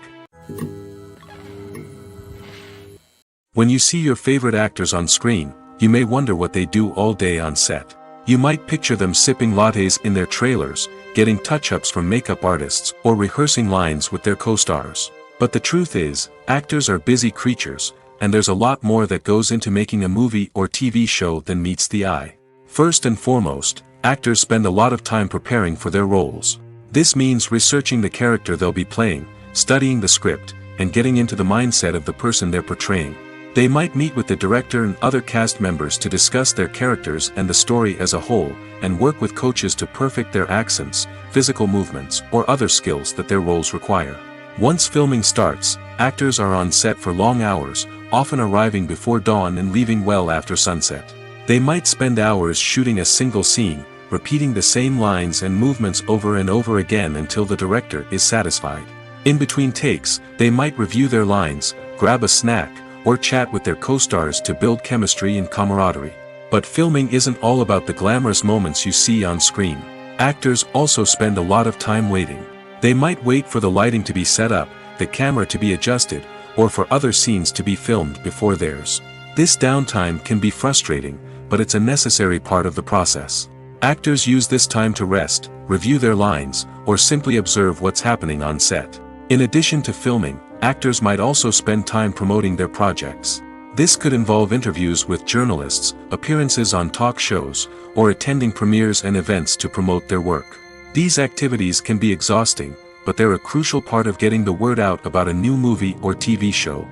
When you see your favorite actors on screen, you may wonder what they do all day on set. You might picture them sipping lattes in their trailers, getting touch-ups from makeup artists, or rehearsing lines with their co-stars. But the truth is, actors are busy creatures, and there's a lot more that goes into making a movie or TV show than meets the eye. First and foremost, actors spend a lot of time preparing for their roles. This means researching the character they'll be playing, studying the script, and getting into the mindset of the person they're portraying. They might meet with the director and other cast members to discuss their characters and the story as a whole, and work with coaches to perfect their accents, physical movements, or other skills that their roles require. Once filming starts, actors are on set for long hours, often arriving before dawn and leaving well after sunset. They might spend hours shooting a single scene, repeating the same lines and movements over and over again until the director is satisfied. In between takes, they might review their lines, grab a snack, or chat with their co-stars to build chemistry and camaraderie. But filming isn't all about the glamorous moments you see on screen. Actors also spend a lot of time waiting. They might wait for the lighting to be set up, the camera to be adjusted, or for other scenes to be filmed before theirs. This downtime can be frustrating, but it's a necessary part of the process. Actors use this time to rest, review their lines, or simply observe what's happening on set. In addition to filming, actors might also spend time promoting their projects. This could involve interviews with journalists, appearances on talk shows, or attending premieres and events to promote their work. These activities can be exhausting, but they're a crucial part of getting the word out about a new movie or TV show.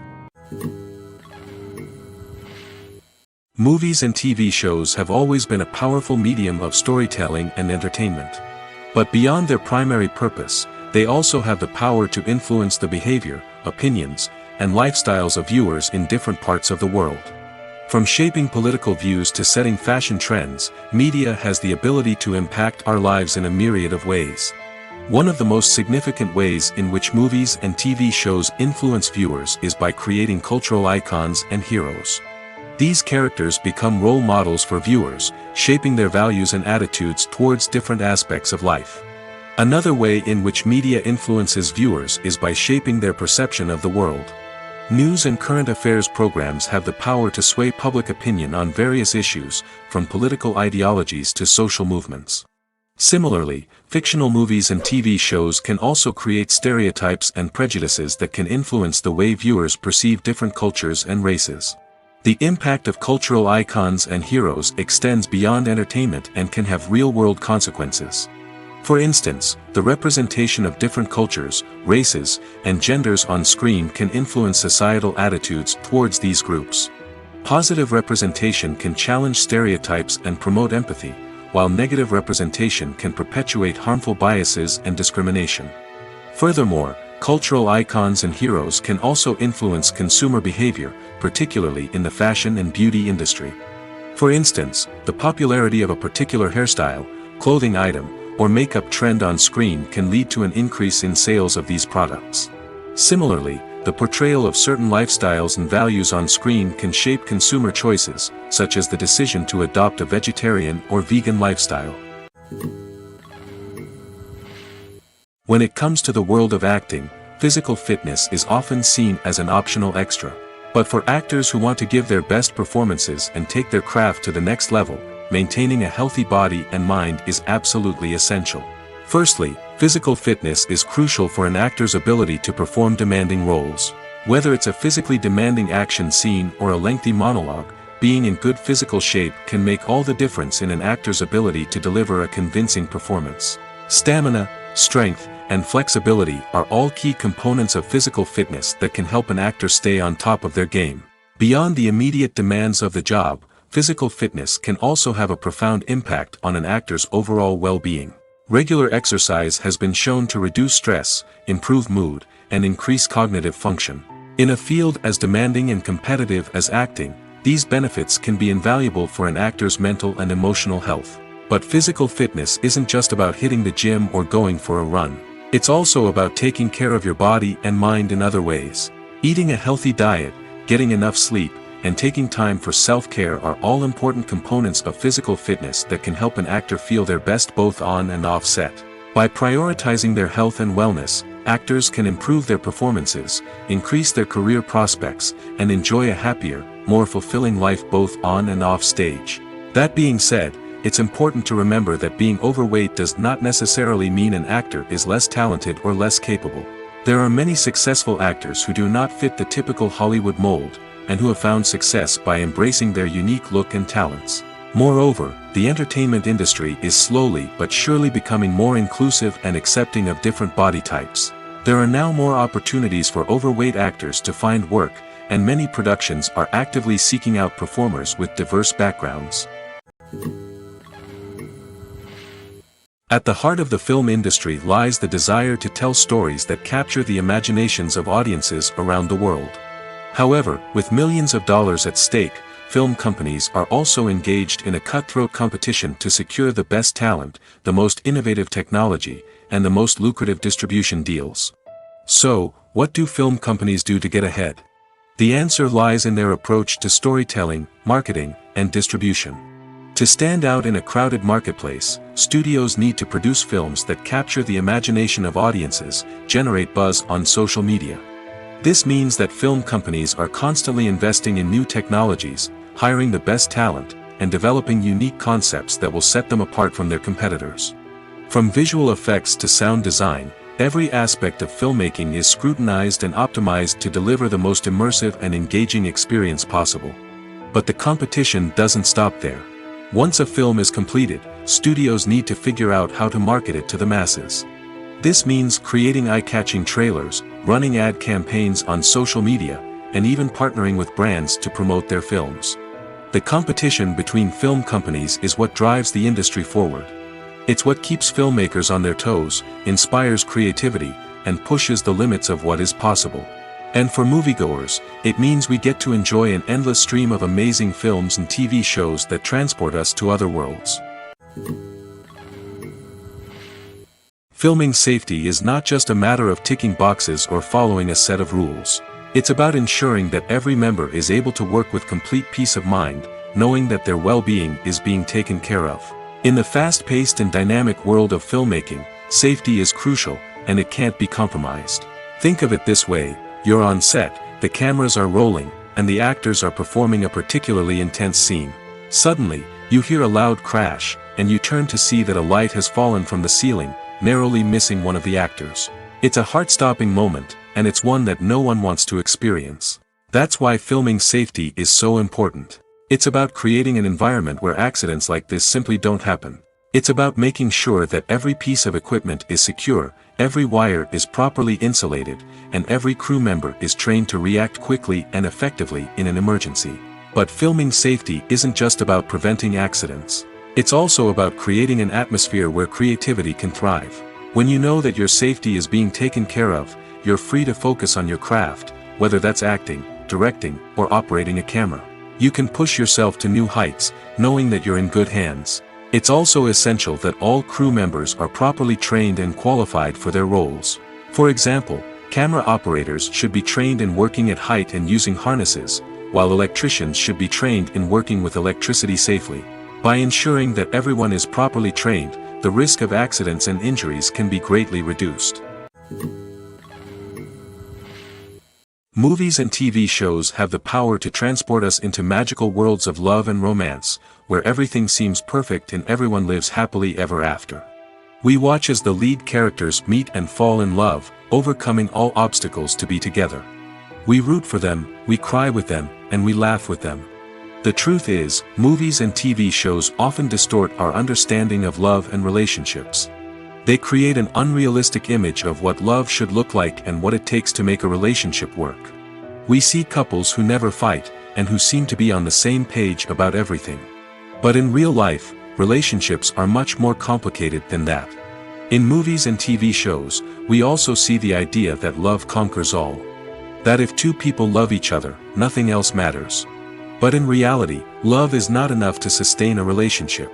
Movies and TV shows have always been a powerful medium of storytelling and entertainment. But beyond their primary purpose, they also have the power to influence the behavior, opinions, and lifestyles of viewers in different parts of the world. From shaping political views to setting fashion trends, media has the ability to impact our lives in a myriad of ways. One of the most significant ways in which movies and TV shows influence viewers is by creating cultural icons and heroes. These characters become role models for viewers, shaping their values and attitudes towards different aspects of life. Another way in which media influences viewers is by shaping their perception of the world. News and current affairs programs have the power to sway public opinion on various issues, from political ideologies to social movements. Similarly, fictional movies and TV shows can also create stereotypes and prejudices that can influence the way viewers perceive different cultures and races. The impact of cultural icons and heroes extends beyond entertainment and can have real-world consequences. For instance, the representation of different cultures, races, and genders on screen can influence societal attitudes towards these groups. Positive representation can challenge stereotypes and promote empathy, while negative representation can perpetuate harmful biases and discrimination. Furthermore, cultural icons and heroes can also influence consumer behavior, particularly in the fashion and beauty industry. For instance, the popularity of a particular hairstyle, clothing item, or makeup trend on screen can lead to an increase in sales of these products. Similarly, the portrayal of certain lifestyles and values on screen can shape consumer choices, such as the decision to adopt a vegetarian or vegan lifestyle. When it comes to the world of acting, physical fitness is often seen as an optional extra. But for actors who want to give their best performances and take their craft to the next level, maintaining a healthy body and mind is absolutely essential. Firstly, physical fitness is crucial for an actor's ability to perform demanding roles. Whether it's a physically demanding action scene or a lengthy monologue, being in good physical shape can make all the difference in an actor's ability to deliver a convincing performance. Stamina, strength, and flexibility are all key components of physical fitness that can help an actor stay on top of their game. Beyond the immediate demands of the job, physical fitness can also have a profound impact on an actor's overall well-being. Regular exercise has been shown to reduce stress, improve mood, and increase cognitive function. In a field as demanding and competitive as acting, these benefits can be invaluable for an actor's mental and emotional health. But physical fitness isn't just about hitting the gym or going for a run. It's also about taking care of your body and mind in other ways. Eating a healthy diet, getting enough sleep, and taking time for self-care are all important components of physical fitness that can help an actor feel their best both on and off set. By prioritizing their health and wellness, actors can improve their performances, increase their career prospects, and enjoy a happier, more fulfilling life both on and off stage. That being said, it's important to remember that being overweight does not necessarily mean an actor is less talented or less capable. There are many successful actors who do not fit the typical Hollywood mold, and who have found success by embracing their unique look and talents. Moreover, the entertainment industry is slowly but surely becoming more inclusive and accepting of different body types. There are now more opportunities for overweight actors to find work, and many productions are actively seeking out performers with diverse backgrounds. At the heart of the film industry lies the desire to tell stories that capture the imaginations of audiences around the world. However, with millions of dollars at stake, film companies are also engaged in a cutthroat competition to secure the best talent, the most innovative technology, and the most lucrative distribution deals. So, what do film companies do to get ahead? The answer lies in their approach to storytelling, marketing, and distribution. To stand out in a crowded marketplace, studios need to produce films that capture the imagination of audiences, generate buzz on social media. This means that film companies are constantly investing in new technologies, hiring the best talent, and developing unique concepts that will set them apart from their competitors. From visual effects to sound design, every aspect of filmmaking is scrutinized and optimized to deliver the most immersive and engaging experience possible. But the competition doesn't stop there. Once a film is completed, studios need to figure out how to market it to the masses. This means creating eye-catching trailers, running ad campaigns on social media, and even partnering with brands to promote their films. The competition between film companies is what drives the industry forward. It's what keeps filmmakers on their toes, inspires creativity, and pushes the limits of what is possible. And for moviegoers, it means we get to enjoy an endless stream of amazing films and TV shows that transport us to other worlds. Filming safety is not just a matter of ticking boxes or following a set of rules. It's about ensuring that every member is able to work with complete peace of mind, knowing that their well-being is being taken care of. In the fast-paced and dynamic world of filmmaking, safety is crucial, and it can't be compromised. Think of it this way. You're on set, the cameras are rolling, and the actors are performing a particularly intense scene. Suddenly, you hear a loud crash, and you turn to see that a light has fallen from the ceiling, narrowly missing one of the actors. It's a heart-stopping moment, and it's one that no one wants to experience. That's why filming safety is so important. It's about creating an environment where accidents like this simply don't happen. It's about making sure that every piece of equipment is secure, every wire is properly insulated, and every crew member is trained to react quickly and effectively in an emergency. But filming safety isn't just about preventing accidents. It's also about creating an atmosphere where creativity can thrive. When you know that your safety is being taken care of, you're free to focus on your craft, whether that's acting, directing, or operating a camera. You can push yourself to new heights, knowing that you're in good hands. It's also essential that all crew members are properly trained and qualified for their roles. For example, camera operators should be trained in working at height and using harnesses, while electricians should be trained in working with electricity safely. By ensuring that everyone is properly trained, the risk of accidents and injuries can be greatly reduced. Movies and TV shows have the power to transport us into magical worlds of love and romance, where everything seems perfect and everyone lives happily ever after. We watch as the lead characters meet and fall in love, overcoming all obstacles to be together. We root for them, we cry with them, and we laugh with them. The truth is, movies and TV shows often distort our understanding of love and relationships. They create an unrealistic image of what love should look like and what it takes to make a relationship work. We see couples who never fight, and who seem to be on the same page about everything. But in real life, relationships are much more complicated than that. In movies and TV shows, we also see the idea that love conquers all. That if two people love each other, nothing else matters. But in reality, love is not enough to sustain a relationship.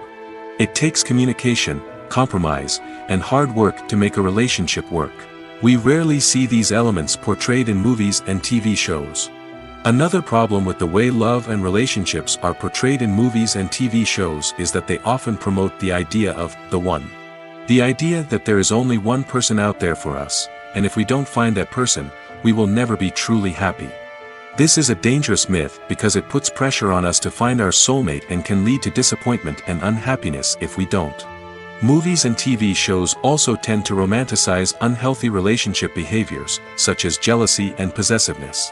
It takes communication, compromise, and hard work to make a relationship work. We rarely see these elements portrayed in movies and TV shows. Another problem with the way love and relationships are portrayed in movies and TV shows is that they often promote the idea of the one. The idea that there is only one person out there for us, and if we don't find that person, we will never be truly happy. This is a dangerous myth because it puts pressure on us to find our soulmate and can lead to disappointment and unhappiness if we don't. Movies and TV shows also tend to romanticize unhealthy relationship behaviors, such as jealousy and possessiveness.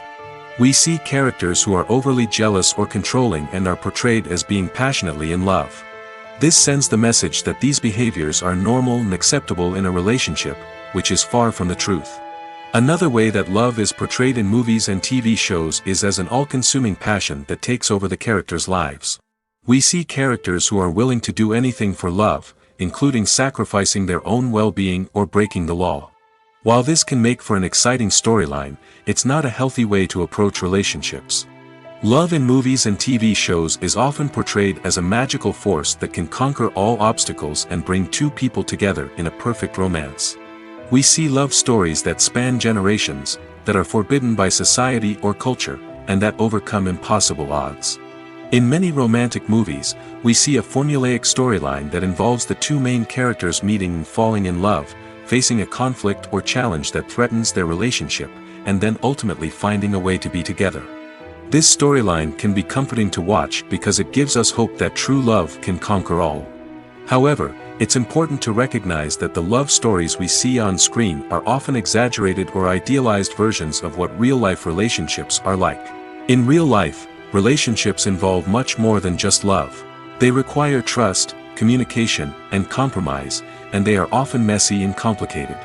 We see characters who are overly jealous or controlling and are portrayed as being passionately in love. This sends the message that these behaviors are normal and acceptable in a relationship, which is far from the truth. Another way that love is portrayed in movies and TV shows is as an all-consuming passion that takes over the characters' lives. We see characters who are willing to do anything for love, including sacrificing their own well-being or breaking the law. While this can make for an exciting storyline, it's not a healthy way to approach relationships. Love in movies and TV shows is often portrayed as a magical force that can conquer all obstacles and bring two people together in a perfect romance. We see love stories that span generations, that are forbidden by society or culture, and that overcome impossible odds. In many romantic movies, we see a formulaic storyline that involves the two main characters meeting and falling in love, facing a conflict or challenge that threatens their relationship, and then ultimately finding a way to be together. This storyline can be comforting to watch because it gives us hope that true love can conquer all. However, it's important to recognize that the love stories we see on screen are often exaggerated or idealized versions of what real-life relationships are like. In real life, relationships involve much more than just love. They require trust, communication, and compromise, and they are often messy and complicated.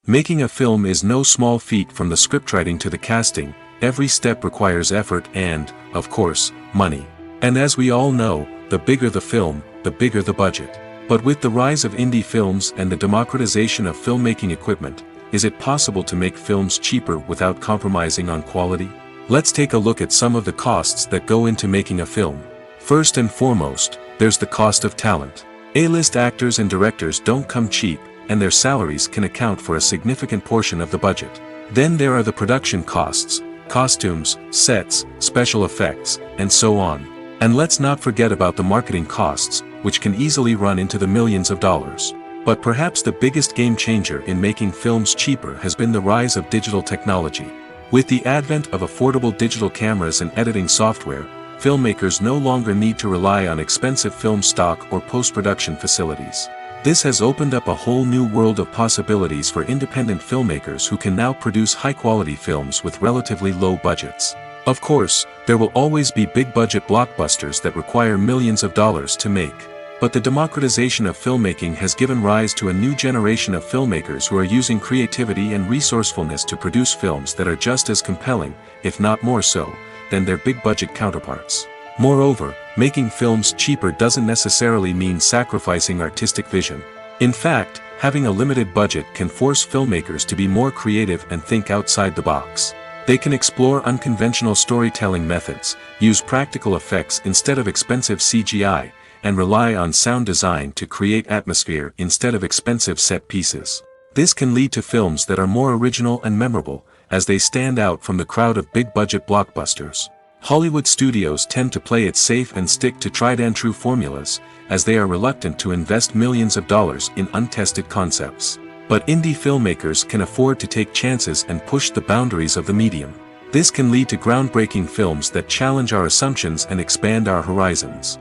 Making a film is no small feat. From the scriptwriting to the casting, every step requires effort and, of course, money. And as we all know, the bigger the film, the bigger the budget. But with the rise of indie films and the democratization of filmmaking equipment, is it possible to make films cheaper without compromising on quality? Let's take a look at some of the costs that go into making a film. First and foremost, there's the cost of talent. A-list actors and directors don't come cheap, and their salaries can account for a significant portion of the budget. Then there are the production costs, costumes, sets, special effects, and so on. And let's not forget about the marketing costs, which can easily run into the millions of dollars. But perhaps the biggest game changer in making films cheaper has been the rise of digital technology. With the advent of affordable digital cameras and editing software, filmmakers no longer need to rely on expensive film stock or post-production facilities. This has opened up a whole new world of possibilities for independent filmmakers who can now produce high-quality films with relatively low budgets. Of course, there will always be big-budget blockbusters that require millions of dollars to make. But the democratization of filmmaking has given rise to a new generation of filmmakers who are using creativity and resourcefulness to produce films that are just as compelling, if not more so, than their big-budget counterparts. Moreover, making films cheaper doesn't necessarily mean sacrificing artistic vision. In fact, having a limited budget can force filmmakers to be more creative and think outside the box. They can explore unconventional storytelling methods, use practical effects instead of expensive CGI, and rely on sound design to create atmosphere instead of expensive set pieces. This can lead to films that are more original and memorable, as they stand out from the crowd of big-budget blockbusters. Hollywood studios tend to play it safe and stick to tried-and-true formulas, as they are reluctant to invest millions of dollars in untested concepts. But indie filmmakers can afford to take chances and push the boundaries of the medium. This can lead to groundbreaking films that challenge our assumptions and expand our horizons.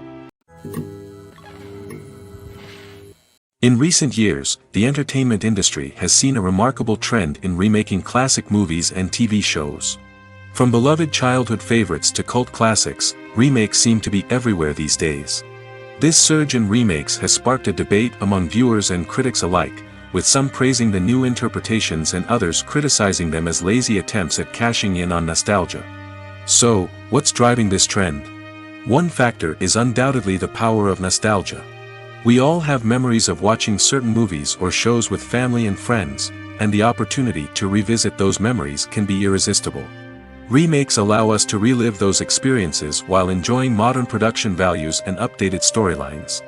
In recent years, the entertainment industry has seen a remarkable trend in remaking classic movies and TV shows. From beloved childhood favorites to cult classics, remakes seem to be everywhere these days. This surge in remakes has sparked a debate among viewers and critics alike, with some praising the new interpretations and others criticizing them as lazy attempts at cashing in on nostalgia. So, what's driving this trend? One factor is undoubtedly the power of nostalgia. We all have memories of watching certain movies or shows with family and friends, and the opportunity to revisit those memories can be irresistible. Remakes allow us to relive those experiences while enjoying modern production values and updated storylines.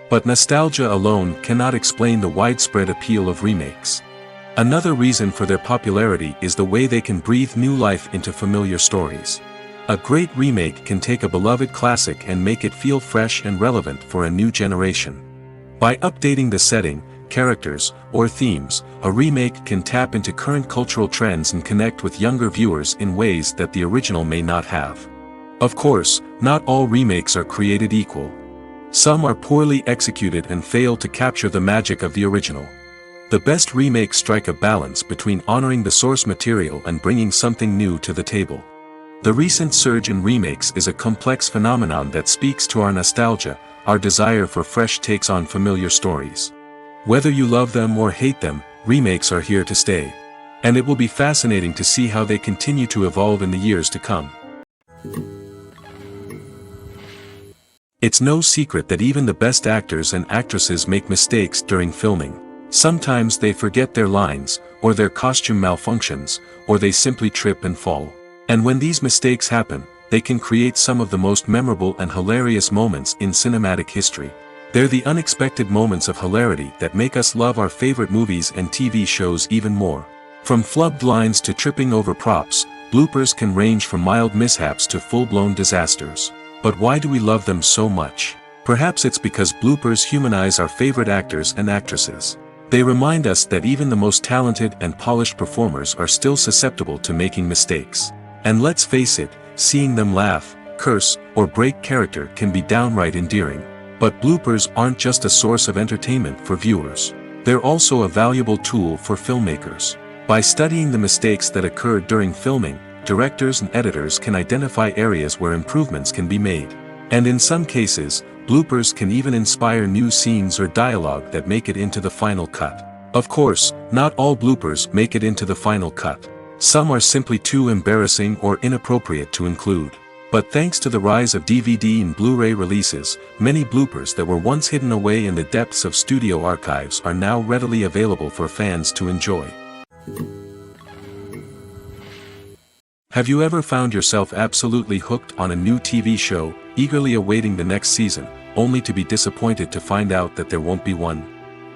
But nostalgia alone cannot explain the widespread appeal of remakes. Another reason for their popularity is the way they can breathe new life into familiar stories. A great remake can take a beloved classic and make it feel fresh and relevant for a new generation. By updating the setting, characters, or themes, a remake can tap into current cultural trends and connect with younger viewers in ways that the original may not have. Of course, not all remakes are created equal. Some are poorly executed and fail to capture the magic of the original. The best remakes strike a balance between honoring the source material and bringing something new to the table. The recent surge in remakes is a complex phenomenon that speaks to our nostalgia, our desire for fresh takes on familiar stories. Whether you love them or hate them, remakes are here to stay. And it will be fascinating to see how they continue to evolve in the years to come. It's no secret that even the best actors and actresses make mistakes during filming. Sometimes they forget their lines, or their costume malfunctions, or they simply trip and fall. And when these mistakes happen, they can create some of the most memorable and hilarious moments in cinematic history. They're the unexpected moments of hilarity that make us love our favorite movies and TV shows even more. From flubbed lines to tripping over props, bloopers can range from mild mishaps to full-blown disasters. But why do we love them so much? Perhaps it's because bloopers humanize our favorite actors and actresses. They remind us that even the most talented and polished performers are still susceptible to making mistakes. And let's face it, seeing them laugh, curse, or break character can be downright endearing. But bloopers aren't just a source of entertainment for viewers. They're also a valuable tool for filmmakers. By studying the mistakes that occurred during filming, directors and editors can identify areas where improvements can be made. And in some cases, bloopers can even inspire new scenes or dialogue that make it into the final cut. Of course, not all bloopers make it into the final cut. Some are simply too embarrassing or inappropriate to include. But thanks to the rise of DVD and Blu-ray releases, many bloopers that were once hidden away in the depths of studio archives are now readily available for fans to enjoy. Have you ever found yourself absolutely hooked on a new TV show, eagerly awaiting the next season, only to be disappointed to find out that there won't be one?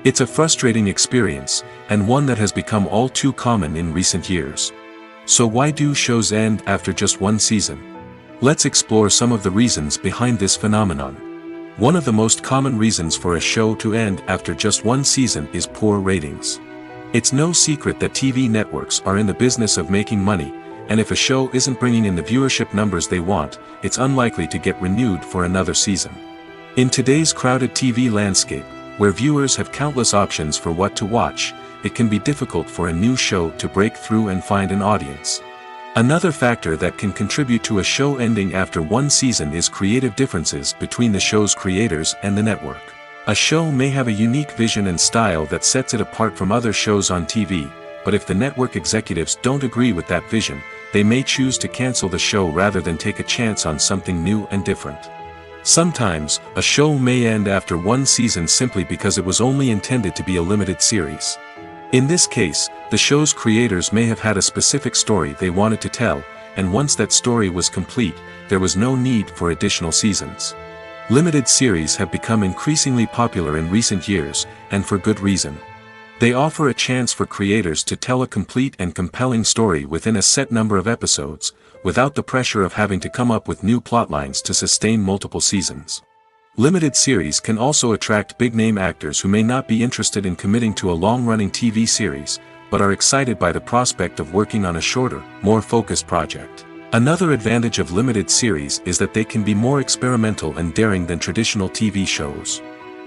It's a frustrating experience, and one that has become all too common in recent years. So why do shows end after just one season? Let's explore some of the reasons behind this phenomenon. One of the most common reasons for a show to end after just one season is poor ratings. It's no secret that TV networks are in the business of making money, and if a show isn't bringing in the viewership numbers they want, it's unlikely to get renewed for another season. In today's crowded TV landscape, where viewers have countless options for what to watch, it can be difficult for a new show to break through and find an audience. Another factor that can contribute to a show ending after one season is creative differences between the show's creators and the network. A show may have a unique vision and style that sets it apart from other shows on TV, but if the network executives don't agree with that vision, they may choose to cancel the show rather than take a chance on something new and different. Sometimes, a show may end after one season simply because it was only intended to be a limited series. In this case, the show's creators may have had a specific story they wanted to tell, and once that story was complete, there was no need for additional seasons. Limited series have become increasingly popular in recent years, and for good reason. They offer a chance for creators to tell a complete and compelling story within a set number of episodes, without the pressure of having to come up with new plotlines to sustain multiple seasons. Limited series can also attract big-name actors who may not be interested in committing to a long-running TV series, but are excited by the prospect of working on a shorter, more focused project. Another advantage of limited series is that they can be more experimental and daring than traditional TV shows.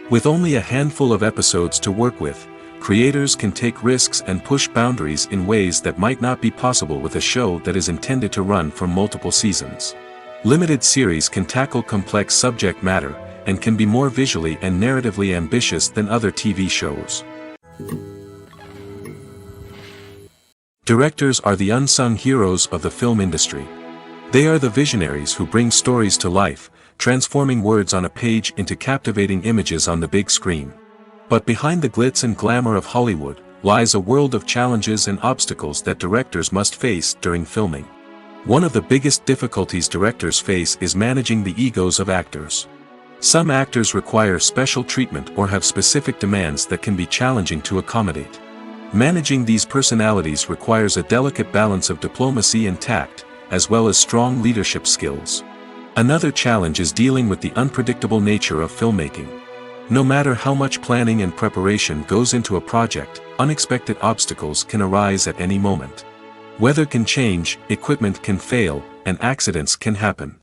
With only a handful of episodes to work with, creators can take risks and push boundaries in ways that might not be possible with a show that is intended to run for multiple seasons. Limited series can tackle complex subject matter, and can be more visually and narratively ambitious than other TV shows. Directors are the unsung heroes of the film industry. They are the visionaries who bring stories to life, transforming words on a page into captivating images on the big screen. But behind the glitz and glamour of Hollywood, lies a world of challenges and obstacles that directors must face during filming. One of the biggest difficulties directors face is managing the egos of actors. Some actors require special treatment or have specific demands that can be challenging to accommodate. Managing these personalities requires a delicate balance of diplomacy and tact, as well as strong leadership skills. Another challenge is dealing with the unpredictable nature of filmmaking. No matter how much planning and preparation goes into a project, unexpected obstacles can arise at any moment. Weather can change, equipment can fail, and accidents can happen.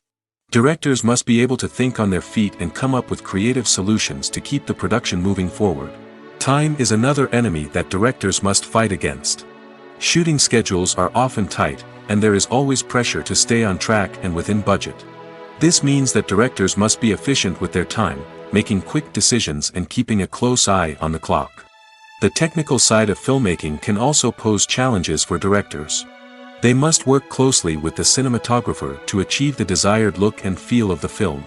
Directors must be able to think on their feet and come up with creative solutions to keep the production moving forward. Time is another enemy that directors must fight against. Shooting schedules are often tight, and there is always pressure to stay on track and within budget. This means that directors must be efficient with their time, making quick decisions and keeping a close eye on the clock. The technical side of filmmaking can also pose challenges for directors. They must work closely with the cinematographer to achieve the desired look and feel of the film.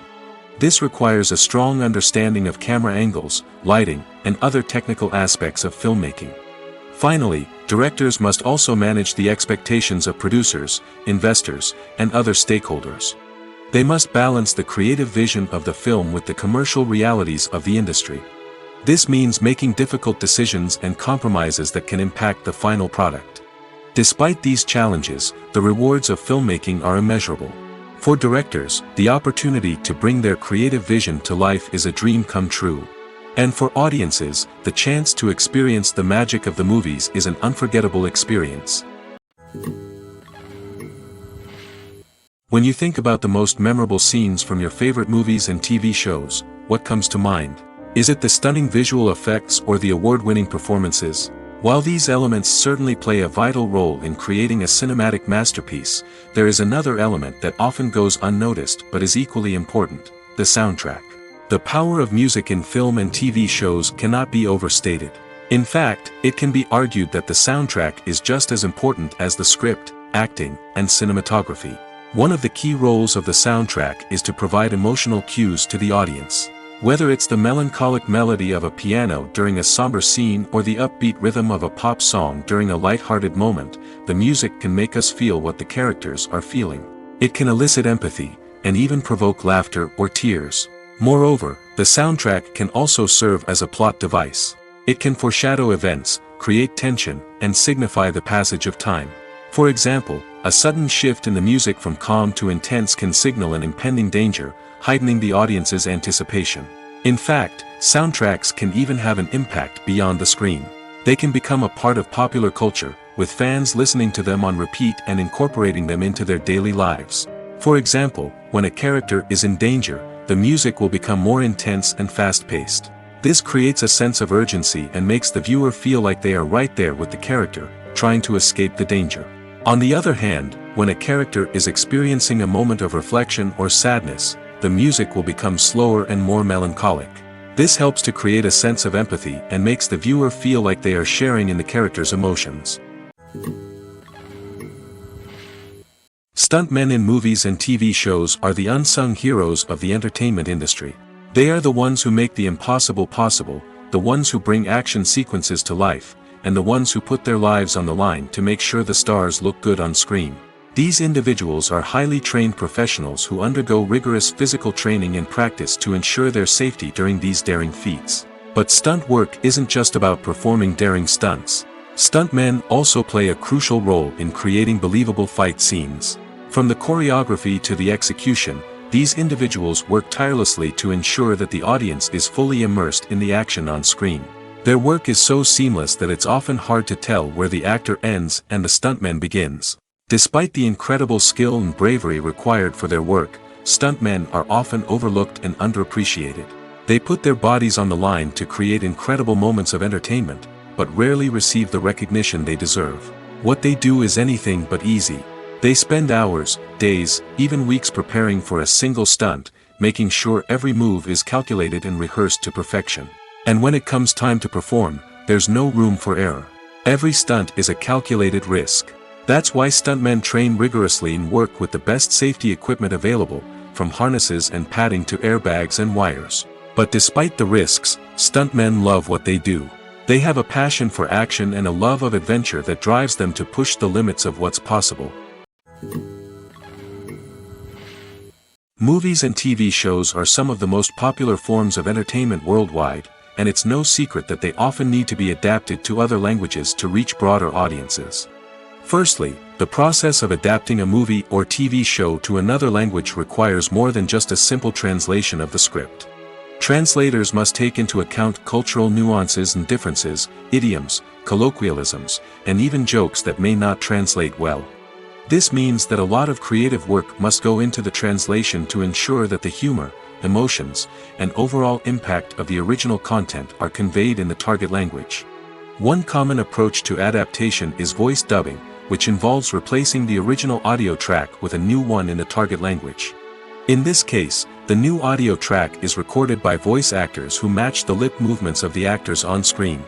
This requires a strong understanding of camera angles, lighting, and other technical aspects of filmmaking. Finally, directors must also manage the expectations of producers, investors, and other stakeholders. They must balance the creative vision of the film with the commercial realities of the industry. This means making difficult decisions and compromises that can impact the final product. Despite these challenges, the rewards of filmmaking are immeasurable. For directors, the opportunity to bring their creative vision to life is a dream come true. And for audiences, the chance to experience the magic of the movies is an unforgettable experience. When you think about the most memorable scenes from your favorite movies and TV shows, what comes to mind? Is it the stunning visual effects or the award-winning performances? While these elements certainly play a vital role in creating a cinematic masterpiece, there is another element that often goes unnoticed but is equally important: the soundtrack. The power of music in film and TV shows cannot be overstated. In fact, it can be argued that the soundtrack is just as important as the script, acting, and cinematography. One of the key roles of the soundtrack is to provide emotional cues to the audience. Whether it's the melancholic melody of a piano during a somber scene or the upbeat rhythm of a pop song during a light-hearted moment, the music can make us feel what the characters are feeling. It can elicit empathy, and even provoke laughter or tears. Moreover, the soundtrack can also serve as a plot device. It can foreshadow events, create tension, and signify the passage of time. For example, a sudden shift in the music from calm to intense can signal an impending danger, heightening the audience's anticipation. In fact, soundtracks can even have an impact beyond the screen. They can become a part of popular culture, with fans listening to them on repeat and incorporating them into their daily lives. For example, when a character is in danger, the music will become more intense and fast-paced. This creates a sense of urgency and makes the viewer feel like they are right there with the character, trying to escape the danger. On the other hand, when a character is experiencing a moment of reflection or sadness, the music will become slower and more melancholic. This helps to create a sense of empathy and makes the viewer feel like they are sharing in the character's emotions. Stuntmen in movies and TV shows are the unsung heroes of the entertainment industry. They are the ones who make the impossible possible, the ones who bring action sequences to life, and the ones who put their lives on the line to make sure the stars look good on screen. These individuals are highly trained professionals who undergo rigorous physical training and practice to ensure their safety during these daring feats. But stunt work isn't just about performing daring stunts. Stuntmen also play a crucial role in creating believable fight scenes. From the choreography to the execution, these individuals work tirelessly to ensure that the audience is fully immersed in the action on screen. Their work is so seamless that it's often hard to tell where the actor ends and the stuntman begins. Despite the incredible skill and bravery required for their work, stuntmen are often overlooked and underappreciated. They put their bodies on the line to create incredible moments of entertainment, but rarely receive the recognition they deserve. What they do is anything but easy. They spend hours, days, even weeks preparing for a single stunt, making sure every move is calculated and rehearsed to perfection. And when it comes time to perform, there's no room for error. Every stunt is a calculated risk. That's why stuntmen train rigorously and work with the best safety equipment available, from harnesses and padding to airbags and wires. But despite the risks, stuntmen love what they do. They have a passion for action and a love of adventure that drives them to push the limits of what's possible. Movies and TV shows are some of the most popular forms of entertainment worldwide, and it's no secret that they often need to be adapted to other languages to reach broader audiences. Firstly, the process of adapting a movie or TV show to another language requires more than just a simple translation of the script. Translators must take into account cultural nuances and differences, idioms, colloquialisms, and even jokes that may not translate well. This means that a lot of creative work must go into the translation to ensure that the humor, emotions, and overall impact of the original content are conveyed in the target language. One common approach to adaptation is voice dubbing, which involves replacing the original audio track with a new one in the target language. In this case, the new audio track is recorded by voice actors who match the lip movements of the actors on screen.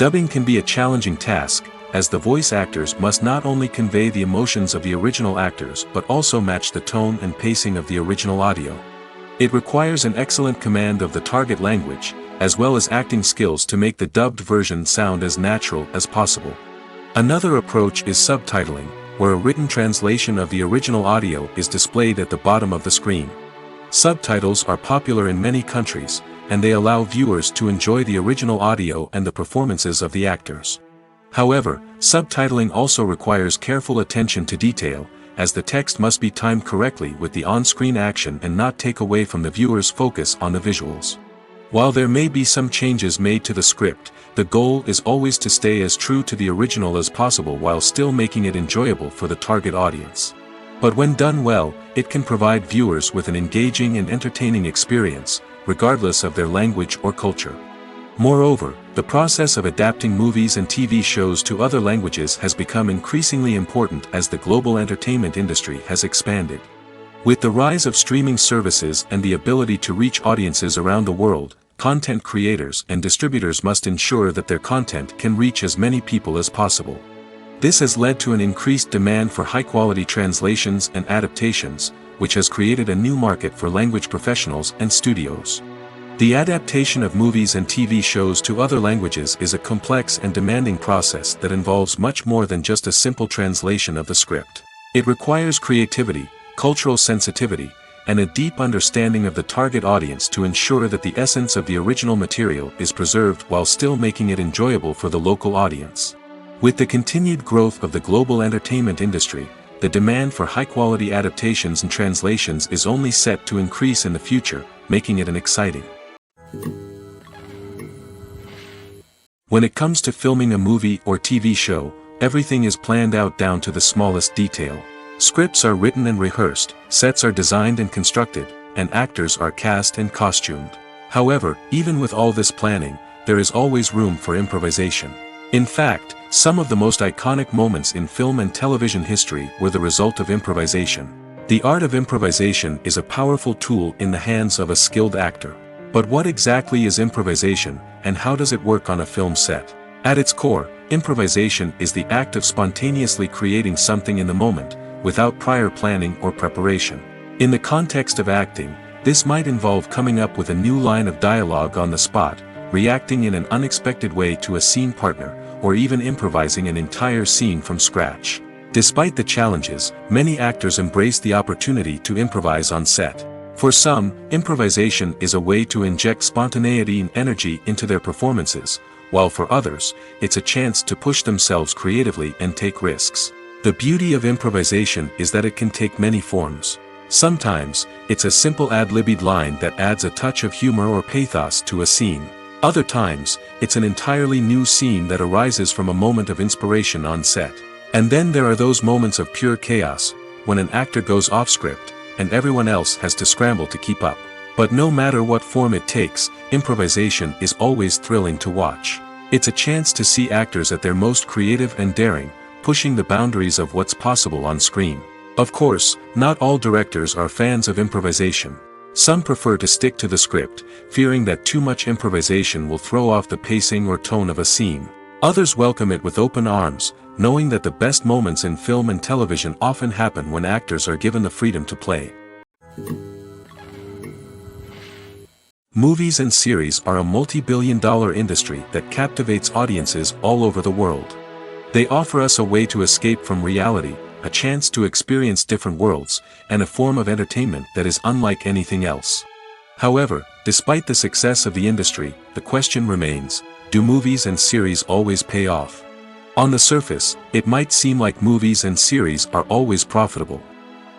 Dubbing can be a challenging task, as the voice actors must not only convey the emotions of the original actors but also match the tone and pacing of the original audio. It requires an excellent command of the target language, as well as acting skills to make the dubbed version sound as natural as possible. Another approach is subtitling, where a written translation of the original audio is displayed at the bottom of the screen. Subtitles are popular in many countries, and they allow viewers to enjoy the original audio and the performances of the actors. However, subtitling also requires careful attention to detail, as the text must be timed correctly with the on-screen action and not take away from the viewer's focus on the visuals. While there may be some changes made to the script, the goal is always to stay as true to the original as possible while still making it enjoyable for the target audience. But when done well, it can provide viewers with an engaging and entertaining experience, regardless of their language or culture. Moreover, the process of adapting movies and TV shows to other languages has become increasingly important as the global entertainment industry has expanded. With the rise of streaming services and the ability to reach audiences around the world, content creators and distributors must ensure that their content can reach as many people as possible. This has led to an increased demand for high-quality translations and adaptations, which has created a new market for language professionals and studios. The adaptation of movies and TV shows to other languages is a complex and demanding process that involves much more than just a simple translation of the script. It requires creativity, cultural sensitivity, and a deep understanding of the target audience to ensure that the essence of the original material is preserved while still making it enjoyable for the local audience. With the continued growth of the global entertainment industry, the demand for high-quality adaptations and translations is only set to increase in the future, making it an exciting. When it comes to filming a movie or TV show, everything is planned out down to the smallest detail. Scripts are written and rehearsed, sets are designed and constructed, and actors are cast and costumed. However, even with all this planning, there is always room for improvisation. In fact, some of the most iconic moments in film and television history were the result of improvisation. The art of improvisation is a powerful tool in the hands of a skilled actor. But what exactly is improvisation, and how does it work on a film set? At its core, improvisation is the act of spontaneously creating something in the moment, without prior planning or preparation. In the context of acting, this might involve coming up with a new line of dialogue on the spot, reacting in an unexpected way to a scene partner, or even improvising an entire scene from scratch. Despite the challenges, many actors embrace the opportunity to improvise on set. For some, improvisation is a way to inject spontaneity and energy into their performances, while for others, it's a chance to push themselves creatively and take risks. The beauty of improvisation is that it can take many forms. Sometimes, it's a simple ad-libbed line that adds a touch of humor or pathos to a scene. Other times, it's an entirely new scene that arises from a moment of inspiration on set. And then there are those moments of pure chaos, when an actor goes off script, and everyone else has to scramble to keep up. But no matter what form it takes, improvisation is always thrilling to watch. It's a chance to see actors at their most creative and daring, pushing the boundaries of what's possible on screen. Of course, not all directors are fans of improvisation. Some prefer to stick to the script, fearing that too much improvisation will throw off the pacing or tone of a scene. Others welcome it with open arms, knowing that the best moments in film and television often happen when actors are given the freedom to play. Movies and series are a multi-billion-dollar industry that captivates audiences all over the world. They offer us a way to escape from reality, a chance to experience different worlds, and a form of entertainment that is unlike anything else. However, despite the success of the industry, the question remains, do movies and series always pay off? On the surface, it might seem like movies and series are always profitable.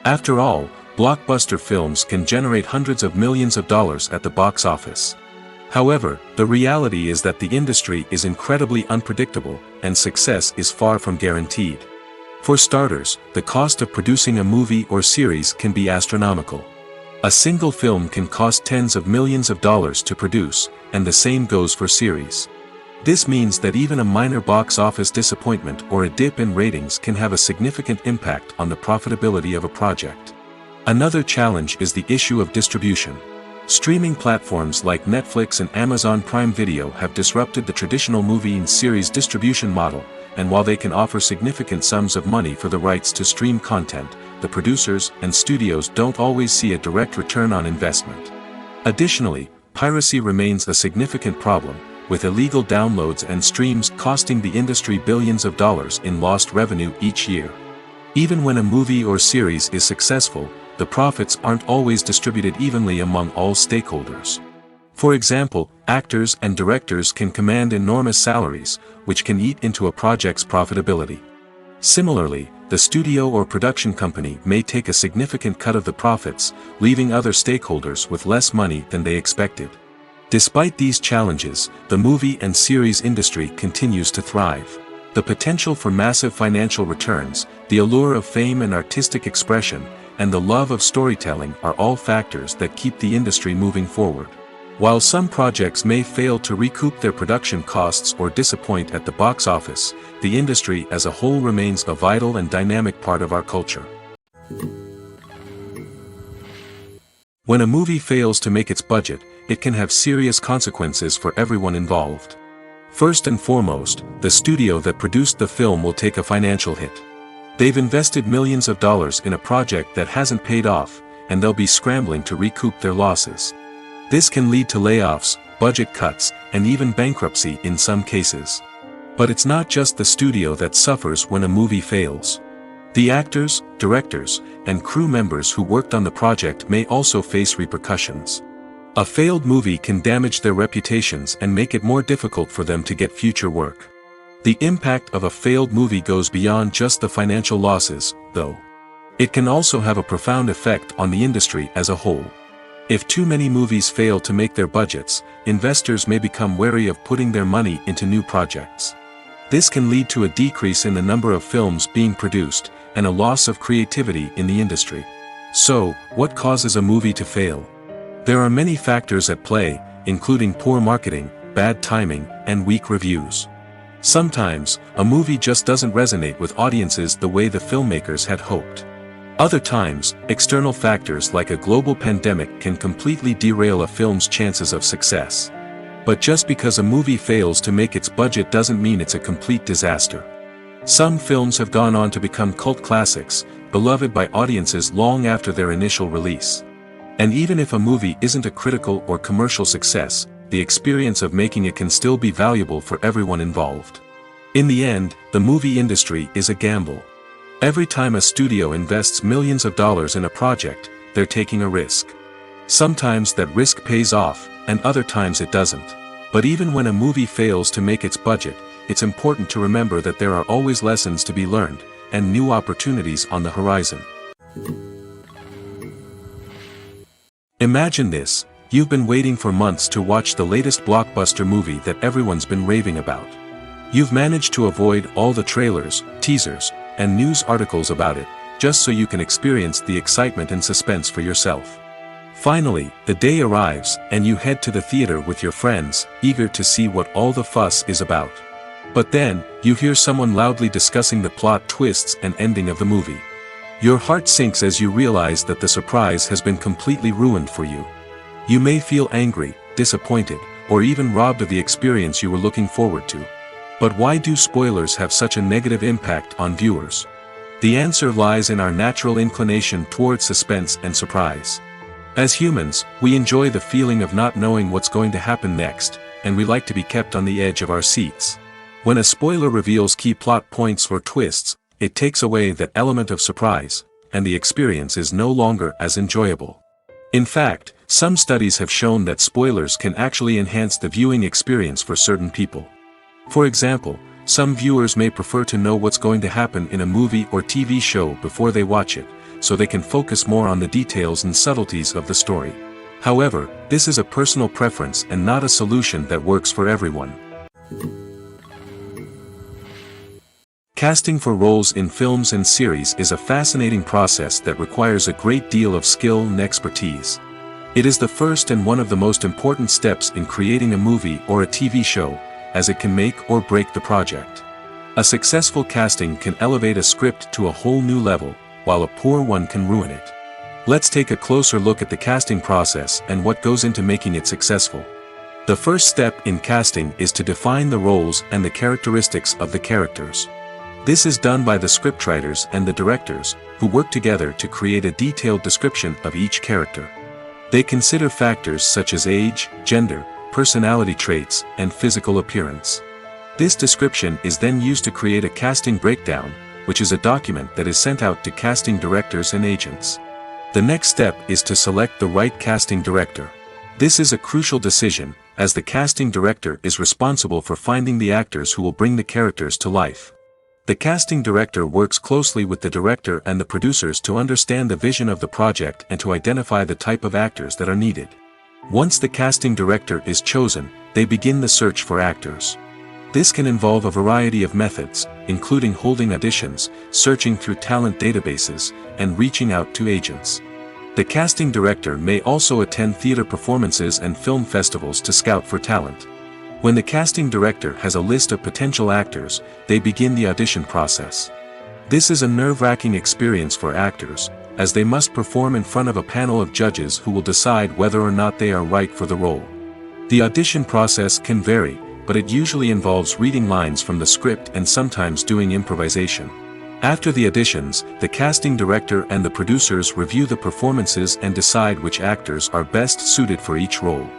After all, blockbuster films can generate hundreds of millions of dollars at the box office. However, the reality is that the industry is incredibly unpredictable, and success is far from guaranteed. For starters, the cost of producing a movie or series can be astronomical. A single film can cost tens of millions of dollars to produce, and the same goes for series. This means that even a minor box office disappointment or a dip in ratings can have a significant impact on the profitability of a project. Another challenge is the issue of distribution. Streaming platforms like Netflix and Amazon Prime Video have disrupted the traditional movie and series distribution model, and while they can offer significant sums of money for the rights to stream content, the producers and studios don't always see a direct return on investment. Additionally, piracy remains a significant problem, with illegal downloads and streams costing the industry billions of dollars in lost revenue each year. Even when a movie or series is successful, the profits aren't always distributed evenly among all stakeholders. For example, actors and directors can command enormous salaries, which can eat into a project's profitability. Similarly, the studio or production company may take a significant cut of the profits, leaving other stakeholders with less money than they expected. Despite these challenges, the movie and series industry continues to thrive. The potential for massive financial returns, the allure of fame and artistic expression, and the love of storytelling are all factors that keep the industry moving forward. While some projects may fail to recoup their production costs or disappoint at the box office, the industry as a whole remains a vital and dynamic part of our culture. When a movie fails to make its budget, it can have serious consequences for everyone involved. First and foremost, the studio that produced the film will take a financial hit. They've invested millions of dollars in a project that hasn't paid off, and they'll be scrambling to recoup their losses. This can lead to layoffs, budget cuts, and even bankruptcy in some cases. But it's not just the studio that suffers when a movie fails. The actors, directors, and crew members who worked on the project may also face repercussions. A failed movie can damage their reputations and make it more difficult for them to get future work. The impact of a failed movie goes beyond just the financial losses, though. It can also have a profound effect on the industry as a whole. If too many movies fail to make their budgets, investors may become wary of putting their money into new projects. This can lead to a decrease in the number of films being produced, and a loss of creativity in the industry. So, what causes a movie to fail? There are many factors at play, including poor marketing, bad timing, and weak reviews. Sometimes, a movie just doesn't resonate with audiences the way the filmmakers had hoped. Other times, external factors like a global pandemic can completely derail a film's chances of success. But just because a movie fails to make its budget doesn't mean it's a complete disaster. Some films have gone on to become cult classics, beloved by audiences long after their initial release. And even if a movie isn't a critical or commercial success, the experience of making it can still be valuable for everyone involved. In the end, the movie industry is a gamble. Every time a studio invests millions of dollars in a project, they're taking a risk. Sometimes that risk pays off, and other times it doesn't. But even when a movie fails to make its budget, it's important to remember that there are always lessons to be learned, and new opportunities on the horizon. Imagine this: you've been waiting for months to watch the latest blockbuster movie that everyone's been raving about. You've managed to avoid all the trailers, teasers, and news articles about it, just so you can experience the excitement and suspense for yourself. Finally, the day arrives, and you head to the theater with your friends, eager to see what all the fuss is about. But then, you hear someone loudly discussing the plot twists and ending of the movie. Your heart sinks as you realize that the surprise has been completely ruined for you. You may feel angry, disappointed, or even robbed of the experience you were looking forward to. But why do spoilers have such a negative impact on viewers? The answer lies in our natural inclination toward suspense and surprise. As humans, we enjoy the feeling of not knowing what's going to happen next, and we like to be kept on the edge of our seats. When a spoiler reveals key plot points or twists, it takes away that element of surprise, and the experience is no longer as enjoyable. In fact, some studies have shown that spoilers can actually enhance the viewing experience for certain people. For example, some viewers may prefer to know what's going to happen in a movie or TV show before they watch it, so they can focus more on the details and subtleties of the story. However, this is a personal preference and not a solution that works for everyone. Casting for roles in films and series is a fascinating process that requires a great deal of skill and expertise. It is the first and one of the most important steps in creating a movie or a TV show, as it can make or break the project. A successful casting can elevate a script to a whole new level, while a poor one can ruin it. Let's take a closer look at the casting process and what goes into making it successful. The first step in casting is to define the roles and the characteristics of the characters. This is done by the scriptwriters and the directors, who work together to create a detailed description of each character. They consider factors such as age, gender, personality traits, and physical appearance. This description is then used to create a casting breakdown, which is a document that is sent out to casting directors and agents. The next step is to select the right casting director. This is a crucial decision, as the casting director is responsible for finding the actors who will bring the characters to life. The casting director works closely with the director and the producers to understand the vision of the project and to identify the type of actors that are needed. Once the casting director is chosen, they begin the search for actors. This can involve a variety of methods, including holding auditions, searching through talent databases, and reaching out to agents. The casting director may also attend theater performances and film festivals to scout for talent. When the casting director has a list of potential actors, they begin the audition process. This is a nerve-wracking experience for actors, as they must perform in front of a panel of judges who will decide whether or not they are right for the role. The audition process can vary, but it usually involves reading lines from the script and sometimes doing improvisation. After the auditions, the casting director and the producers review the performances and decide which actors are best suited for each role.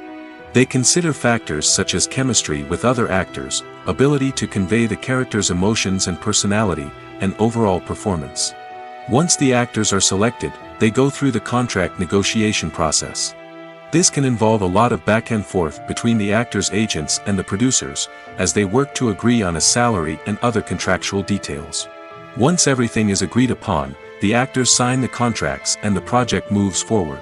They consider factors such as chemistry with other actors, ability to convey the character's emotions and personality, and overall performance. Once the actors are selected, they go through the contract negotiation process. This can involve a lot of back and forth between the actors' agents and the producers, as they work to agree on a salary and other contractual details. Once everything is agreed upon, the actors sign the contracts and the project moves forward.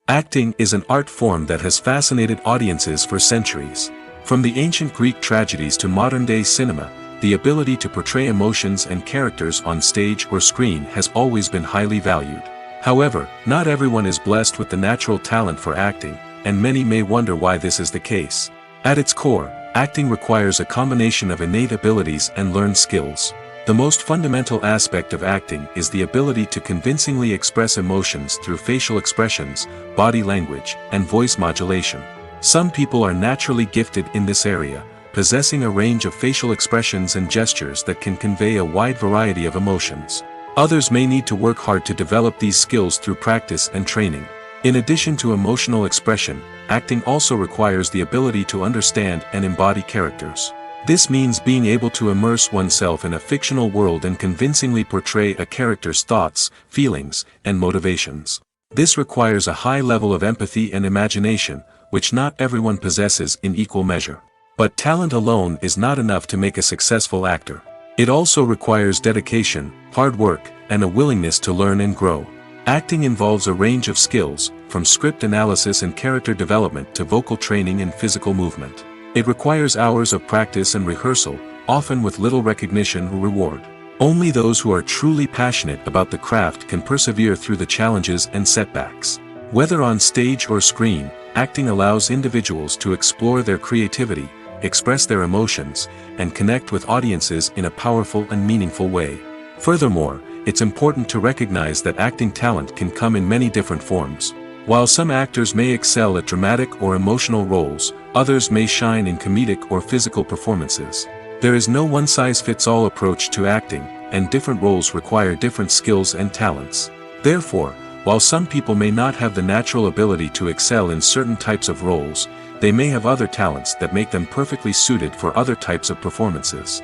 Acting is an art form that has fascinated audiences for centuries. From the ancient Greek tragedies to modern-day cinema, the ability to portray emotions and characters on stage or screen has always been highly valued. However, not everyone is blessed with the natural talent for acting, and many may wonder why this is the case. At its core, acting requires a combination of innate abilities and learned skills. The most fundamental aspect of acting is the ability to convincingly express emotions through facial expressions, body language, and voice modulation. Some people are naturally gifted in this area, possessing a range of facial expressions and gestures that can convey a wide variety of emotions. Others may need to work hard to develop these skills through practice and training. In addition to emotional expression, acting also requires the ability to understand and embody characters. This means being able to immerse oneself in a fictional world and convincingly portray a character's thoughts, feelings, and motivations. This requires a high level of empathy and imagination, which not everyone possesses in equal measure. But talent alone is not enough to make a successful actor. It also requires dedication, hard work, and a willingness to learn and grow. Acting involves a range of skills, from script analysis and character development to vocal training and physical movement. It requires hours of practice and rehearsal, often with little recognition or reward. Only those who are truly passionate about the craft can persevere through the challenges and setbacks. Whether on stage or screen, acting allows individuals to explore their creativity, express their emotions, and connect with audiences in a powerful and meaningful way. Furthermore, it's important to recognize that acting talent can come in many different forms. While some actors may excel at dramatic or emotional roles, others may shine in comedic or physical performances. There is no one-size-fits-all approach to acting, and different roles require different skills and talents. Therefore, while some people may not have the natural ability to excel in certain types of roles, they may have other talents that make them perfectly suited for other types of performances.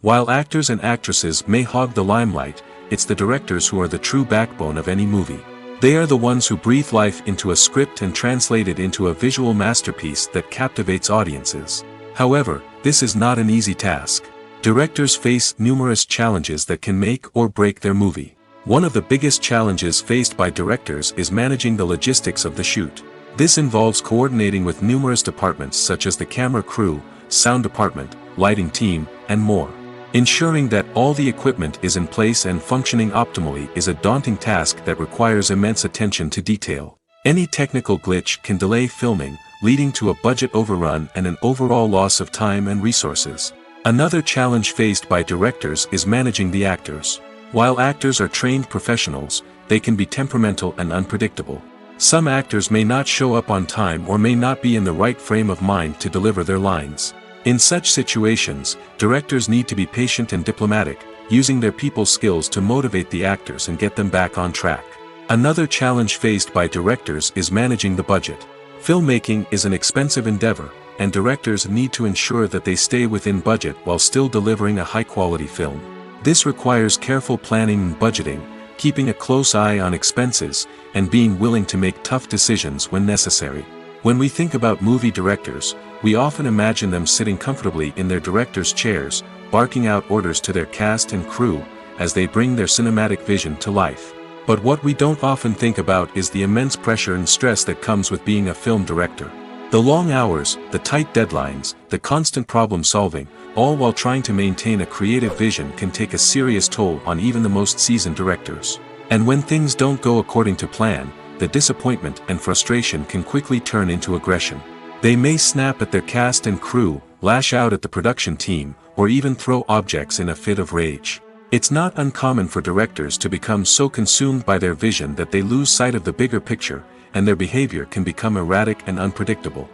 While actors and actresses may hog the limelight, it's the directors who are the true backbone of any movie. They are the ones who breathe life into a script and translate it into a visual masterpiece that captivates audiences. However, this is not an easy task. Directors face numerous challenges that can make or break their movie. One of the biggest challenges faced by directors is managing the logistics of the shoot. This involves coordinating with numerous departments such as the camera crew, sound department, lighting team, and more. Ensuring that all the equipment is in place and functioning optimally is a daunting task that requires immense attention to detail. Any technical glitch can delay filming, leading to a budget overrun and an overall loss of time and resources. Another challenge faced by directors is managing the actors. While actors are trained professionals, they can be temperamental and unpredictable. Some actors may not show up on time or may not be in the right frame of mind to deliver their lines. In such situations, directors need to be patient and diplomatic, using their people skills to motivate the actors and get them back on track. Another challenge faced by directors is managing the budget. Filmmaking is an expensive endeavor, and directors need to ensure that they stay within budget while still delivering a high-quality film. This requires careful planning and budgeting, keeping a close eye on expenses, and being willing to make tough decisions when necessary. When we think about movie directors, we often imagine them sitting comfortably in their director's chairs, barking out orders to their cast and crew, as they bring their cinematic vision to life. But what we don't often think about is the immense pressure and stress that comes with being a film director. The long hours, the tight deadlines, the constant problem-solving, all while trying to maintain a creative vision can take a serious toll on even the most seasoned directors. And when things don't go according to plan, the disappointment and frustration can quickly turn into aggression. They may snap at their cast and crew, lash out at the production team, or even throw objects in a fit of rage. It's not uncommon for directors to become so consumed by their vision that they lose sight of the bigger picture, and their behavior can become erratic and unpredictable.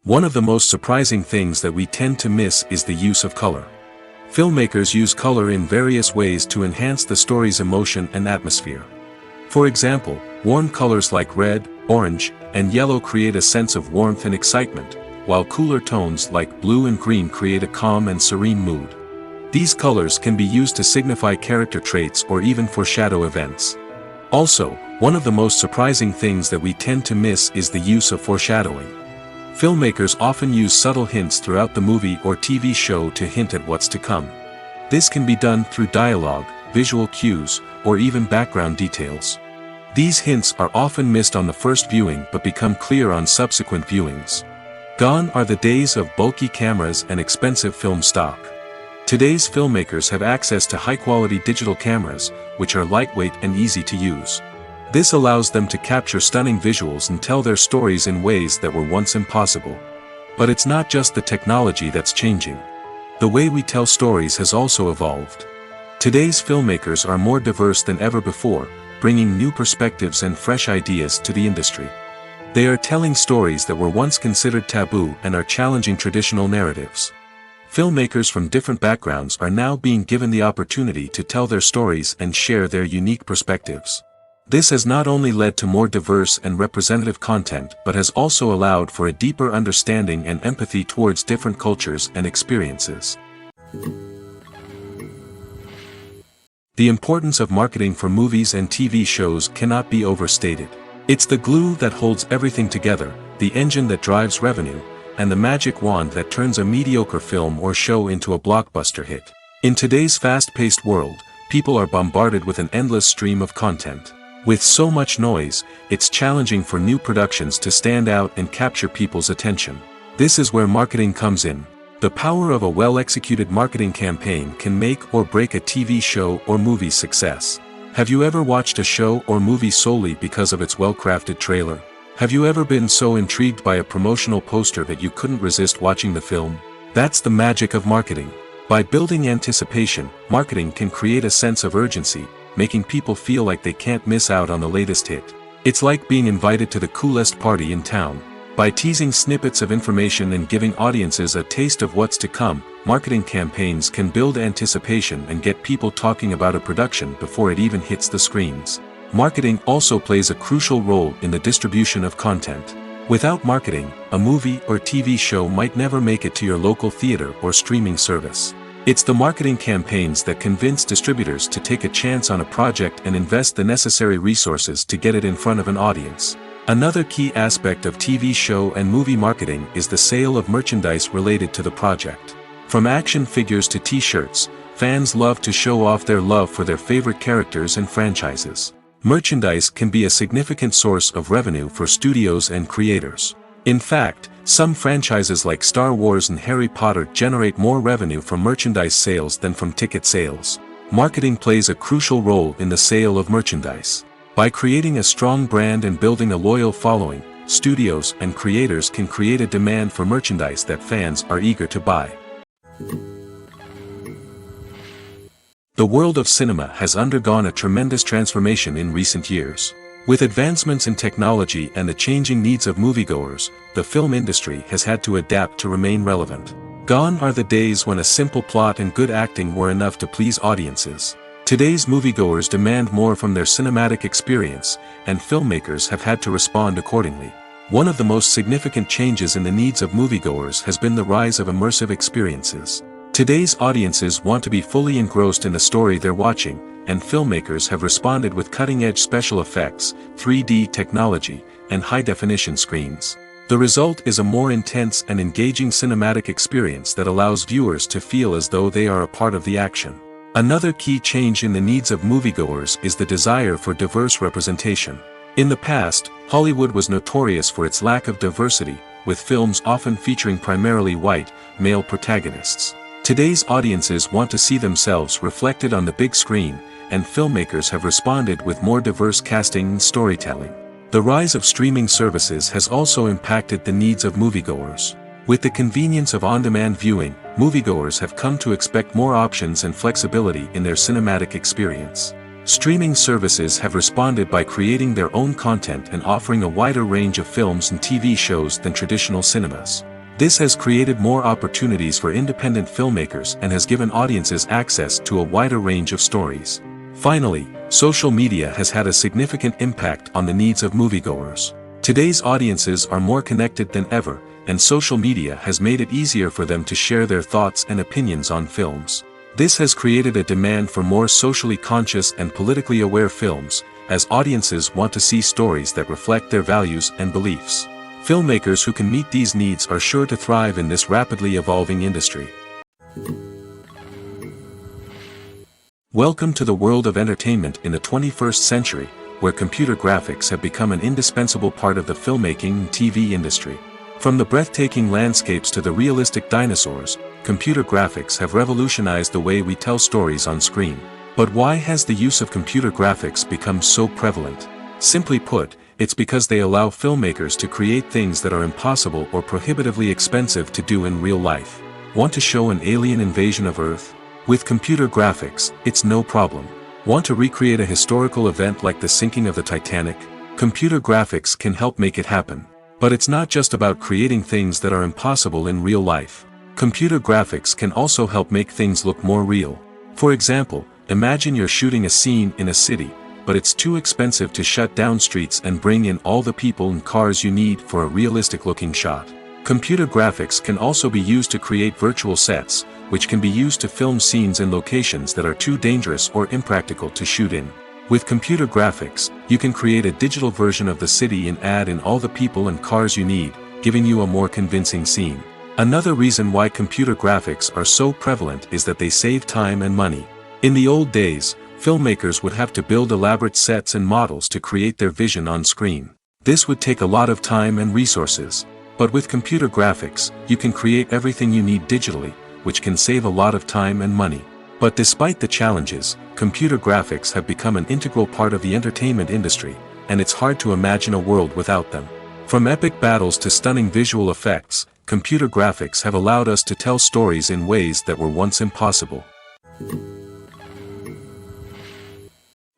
One of the most surprising things that we tend to miss is the use of color. Filmmakers use color in various ways to enhance the story's emotion and atmosphere. For example, warm colors like red, orange, and yellow create a sense of warmth and excitement, while cooler tones like blue and green create a calm and serene mood. These colors can be used to signify character traits or even foreshadow events. Also, one of the most surprising things that we tend to miss is the use of foreshadowing. Filmmakers often use subtle hints throughout the movie or TV show to hint at what's to come. This can be done through dialogue, visual cues, or even background details. These hints are often missed on the first viewing but become clear on subsequent viewings. Gone are the days of bulky cameras and expensive film stock. Today's filmmakers have access to high-quality digital cameras, which are lightweight and easy to use. This allows them to capture stunning visuals and tell their stories in ways that were once impossible. But it's not just the technology that's changing. The way we tell stories has also evolved. Today's filmmakers are more diverse than ever before, bringing new perspectives and fresh ideas to the industry. They are telling stories that were once considered taboo and are challenging traditional narratives. Filmmakers from different backgrounds are now being given the opportunity to tell their stories and share their unique perspectives. This has not only led to more diverse and representative content but has also allowed for a deeper understanding and empathy towards different cultures and experiences. The importance of marketing for movies and TV shows cannot be overstated. It's the glue that holds everything together, the engine that drives revenue, and the magic wand that turns a mediocre film or show into a blockbuster hit. In today's fast-paced world, people are bombarded with an endless stream of content. With so much noise, it's challenging for new productions to stand out and capture people's attention. This is where marketing comes in. The power of a well-executed marketing campaign can make or break a TV show or movie's success. Have you ever watched a show or movie solely because of its well-crafted trailer? Have you ever been so intrigued by a promotional poster that you couldn't resist watching the film? That's the magic of marketing. By building anticipation, marketing can create a sense of urgency, making people feel like they can't miss out on the latest hit. It's like being invited to the coolest party in town. By teasing snippets of information and giving audiences a taste of what's to come, marketing campaigns can build anticipation and get people talking about a production before it even hits the screens. Marketing also plays a crucial role in the distribution of content. Without marketing, a movie or TV show might never make it to your local theater or streaming service. It's the marketing campaigns that convince distributors to take a chance on a project and invest the necessary resources to get it in front of an audience. Another key aspect of TV show and movie marketing is the sale of merchandise related to the project. From action figures to t-shirts, fans love to show off their love for their favorite characters and franchises. Merchandise can be a significant source of revenue for studios and creators. In fact, some franchises like Star Wars and Harry Potter generate more revenue from merchandise sales than from ticket sales. Marketing plays a crucial role in the sale of merchandise. By creating a strong brand and building a loyal following, studios and creators can create a demand for merchandise that fans are eager to buy. The world of cinema has undergone a tremendous transformation in recent years. With advancements in technology and the changing needs of moviegoers, the film industry has had to adapt to remain relevant. Gone are the days when a simple plot and good acting were enough to please audiences. Today's moviegoers demand more from their cinematic experience, and filmmakers have had to respond accordingly. One of the most significant changes in the needs of moviegoers has been the rise of immersive experiences. Today's audiences want to be fully engrossed in the story they're watching, and filmmakers have responded with cutting-edge special effects, 3D technology, and high-definition screens. The result is a more intense and engaging cinematic experience that allows viewers to feel as though they are a part of the action. Another key change in the needs of moviegoers is the desire for diverse representation. In the past, Hollywood was notorious for its lack of diversity, with films often featuring primarily white, male protagonists. Today's audiences want to see themselves reflected on the big screen, and filmmakers have responded with more diverse casting and storytelling. The rise of streaming services has also impacted the needs of moviegoers. With the convenience of on-demand viewing, moviegoers have come to expect more options and flexibility in their cinematic experience. Streaming services have responded by creating their own content and offering a wider range of films and TV shows than traditional cinemas. This has created more opportunities for independent filmmakers and has given audiences access to a wider range of stories. Finally, social media has had a significant impact on the needs of moviegoers. Today's audiences are more connected than ever, and social media has made it easier for them to share their thoughts and opinions on films. This has created a demand for more socially conscious and politically aware films, as audiences want to see stories that reflect their values and beliefs. Filmmakers who can meet these needs are sure to thrive in this rapidly evolving industry. Welcome to the world of entertainment in the 21st century, where computer graphics have become an indispensable part of the filmmaking and TV industry. From the breathtaking landscapes to the realistic dinosaurs, computer graphics have revolutionized the way we tell stories on screen. But why has the use of computer graphics become so prevalent? Simply put, it's because they allow filmmakers to create things that are impossible or prohibitively expensive to do in real life. Want to show an alien invasion of Earth? With computer graphics, it's no problem. Want to recreate a historical event like the sinking of the Titanic? Computer graphics can help make it happen. But it's not just about creating things that are impossible in real life. Computer graphics can also help make things look more real. For example, imagine you're shooting a scene in a city, but it's too expensive to shut down streets and bring in all the people and cars you need for a realistic-looking shot. Computer graphics can also be used to create virtual sets, which can be used to film scenes in locations that are too dangerous or impractical to shoot in. With computer graphics, you can create a digital version of the city and add in all the people and cars you need, giving you a more convincing scene. Another reason why computer graphics are so prevalent is that they save time and money. In the old days, filmmakers would have to build elaborate sets and models to create their vision on screen. This would take a lot of time and resources. But with computer graphics, you can create everything you need digitally, which can save a lot of time and money. But despite the challenges, computer graphics have become an integral part of the entertainment industry, and it's hard to imagine a world without them. From epic battles to stunning visual effects, computer graphics have allowed us to tell stories in ways that were once impossible.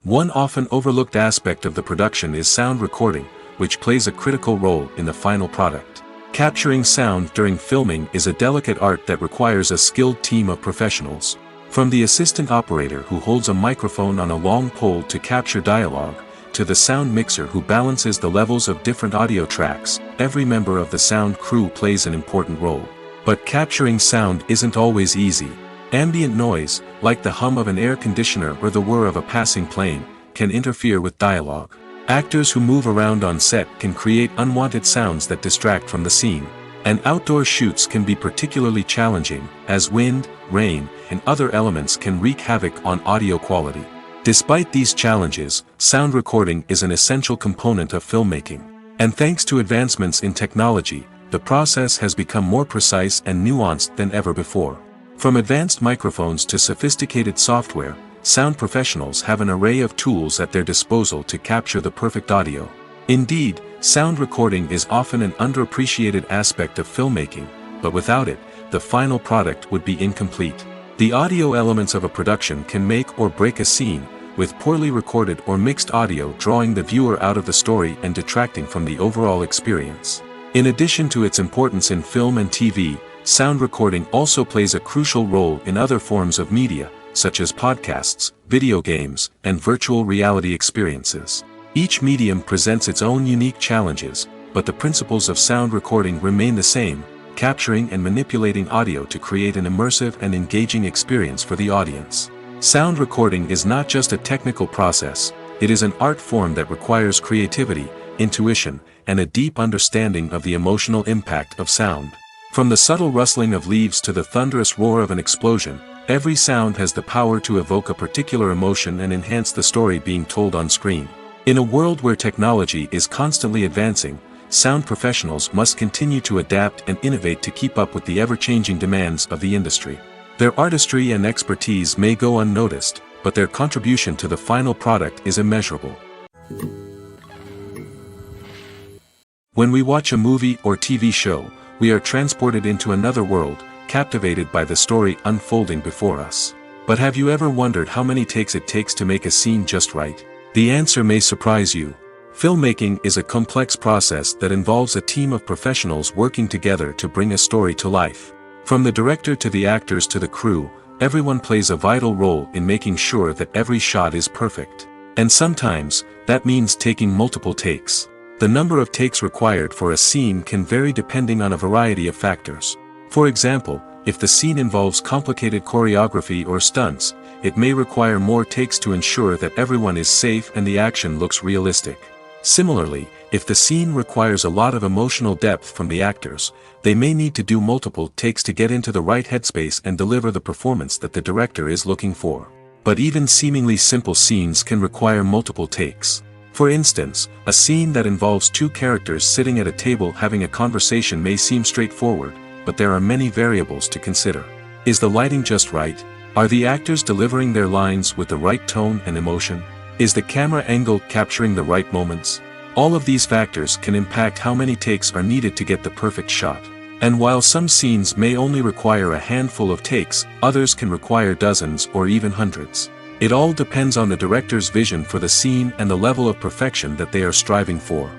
One often overlooked aspect of the production is sound recording, which plays a critical role in the final product. Capturing sound during filming is a delicate art that requires a skilled team of professionals. From the assistant operator who holds a microphone on a long pole to capture dialogue, to the sound mixer who balances the levels of different audio tracks, every member of the sound crew plays an important role. But capturing sound isn't always easy. Ambient noise, like the hum of an air conditioner or the whir of a passing plane, can interfere with dialogue. Actors who move around on set can create unwanted sounds that distract from the scene. And outdoor shoots can be particularly challenging, as wind, rain, and other elements can wreak havoc on audio quality. Despite these challenges, sound recording is an essential component of filmmaking. And thanks to advancements in technology, the process has become more precise and nuanced than ever before. From advanced microphones to sophisticated software, sound professionals have an array of tools at their disposal to capture the perfect audio. Indeed, Sound recording is often an underappreciated aspect of filmmaking, but without it, the final product would be incomplete. The audio elements of a production can make or break a scene, with poorly recorded or mixed audio drawing the viewer out of the story and detracting from the overall experience. In addition to its importance in film and TV, sound recording also plays a crucial role in other forms of media, such as podcasts, video games, and virtual reality experiences. Each medium presents its own unique challenges, but the principles of sound recording remain the same, capturing and manipulating audio to create an immersive and engaging experience for the audience. Sound recording is not just a technical process, it is an art form that requires creativity, intuition, and a deep understanding of the emotional impact of sound. From the subtle rustling of leaves to the thunderous roar of an explosion, every sound has the power to evoke a particular emotion and enhance the story being told on screen. In a world where technology is constantly advancing, sound professionals must continue to adapt and innovate to keep up with the ever-changing demands of the industry. Their artistry and expertise may go unnoticed, but their contribution to the final product is immeasurable. When we watch a movie or TV show, we are transported into another world, captivated by the story unfolding before us. But have you ever wondered how many takes it takes to make a scene just right? The answer may surprise you. Filmmaking is a complex process that involves a team of professionals working together to bring a story to life. From the director to the actors to the crew, everyone plays a vital role in making sure that every shot is perfect. And sometimes, that means taking multiple takes. The number of takes required for a scene can vary depending on a variety of factors. For example, if the scene involves complicated choreography or stunts, it may require more takes to ensure that everyone is safe and the action looks realistic. Similarly, if the scene requires a lot of emotional depth from the actors, they may need to do multiple takes to get into the right headspace and deliver the performance that the director is looking for. But even seemingly simple scenes can require multiple takes. For instance, a scene that involves two characters sitting at a table having a conversation may seem straightforward, but there are many variables to consider. Is the lighting just right? Are the actors delivering their lines with the right tone and emotion? Is the camera angle capturing the right moments? All of these factors can impact how many takes are needed to get the perfect shot. And while some scenes may only require a handful of takes, others can require dozens or even hundreds. It all depends on the director's vision for the scene and the level of perfection that they are striving for.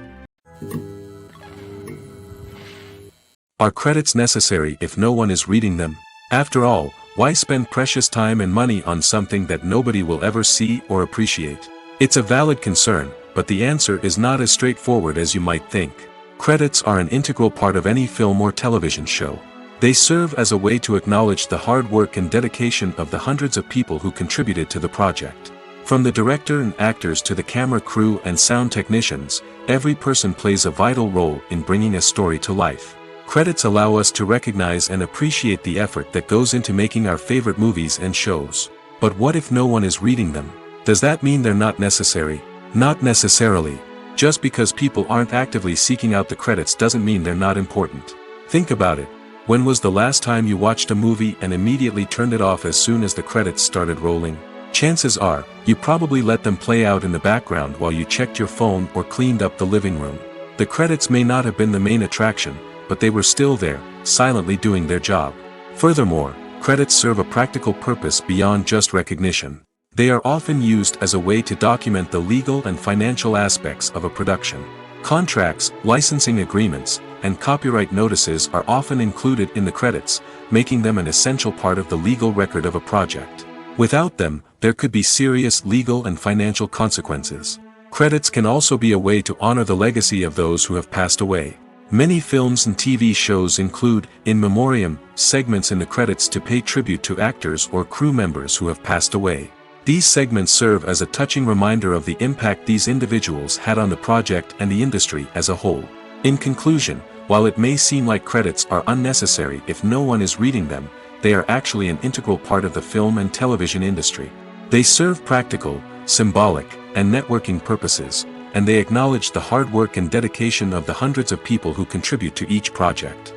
Are credits necessary if no one is reading them? After all, why spend precious time and money on something that nobody will ever see or appreciate? It's a valid concern, but the answer is not as straightforward as you might think. Credits are an integral part of any film or television show. They serve as a way to acknowledge the hard work and dedication of the hundreds of people who contributed to the project. From the director and actors to the camera crew and sound technicians, every person plays a vital role in bringing a story to life. Credits allow us to recognize and appreciate the effort that goes into making our favorite movies and shows. But what if no one is reading them? Does that mean they're not necessary? Not necessarily. Just because people aren't actively seeking out the credits doesn't mean they're not important. Think about it. When was the last time you watched a movie and immediately turned it off as soon as the credits started rolling? Chances are, you probably let them play out in the background while you checked your phone or cleaned up the living room. The credits may not have been the main attraction, but they were still there, silently doing their job. Furthermore, credits serve a practical purpose beyond just recognition. They are often used as a way to document the legal and financial aspects of a production. Contracts, licensing agreements, and copyright notices are often included in the credits, making them an essential part of the legal record of a project. Without them, there could be serious legal and financial consequences. Credits can also be a way to honor the legacy of those who have passed away. Many films and TV shows include, in memoriam, segments in the credits to pay tribute to actors or crew members who have passed away. These segments serve as a touching reminder of the impact these individuals had on the project and the industry as a whole. In conclusion, while it may seem like credits are unnecessary if no one is reading them, they are actually an integral part of the film and television industry. They serve practical, symbolic, and networking purposes, and they acknowledge the hard work and dedication of the hundreds of people who contribute to each project.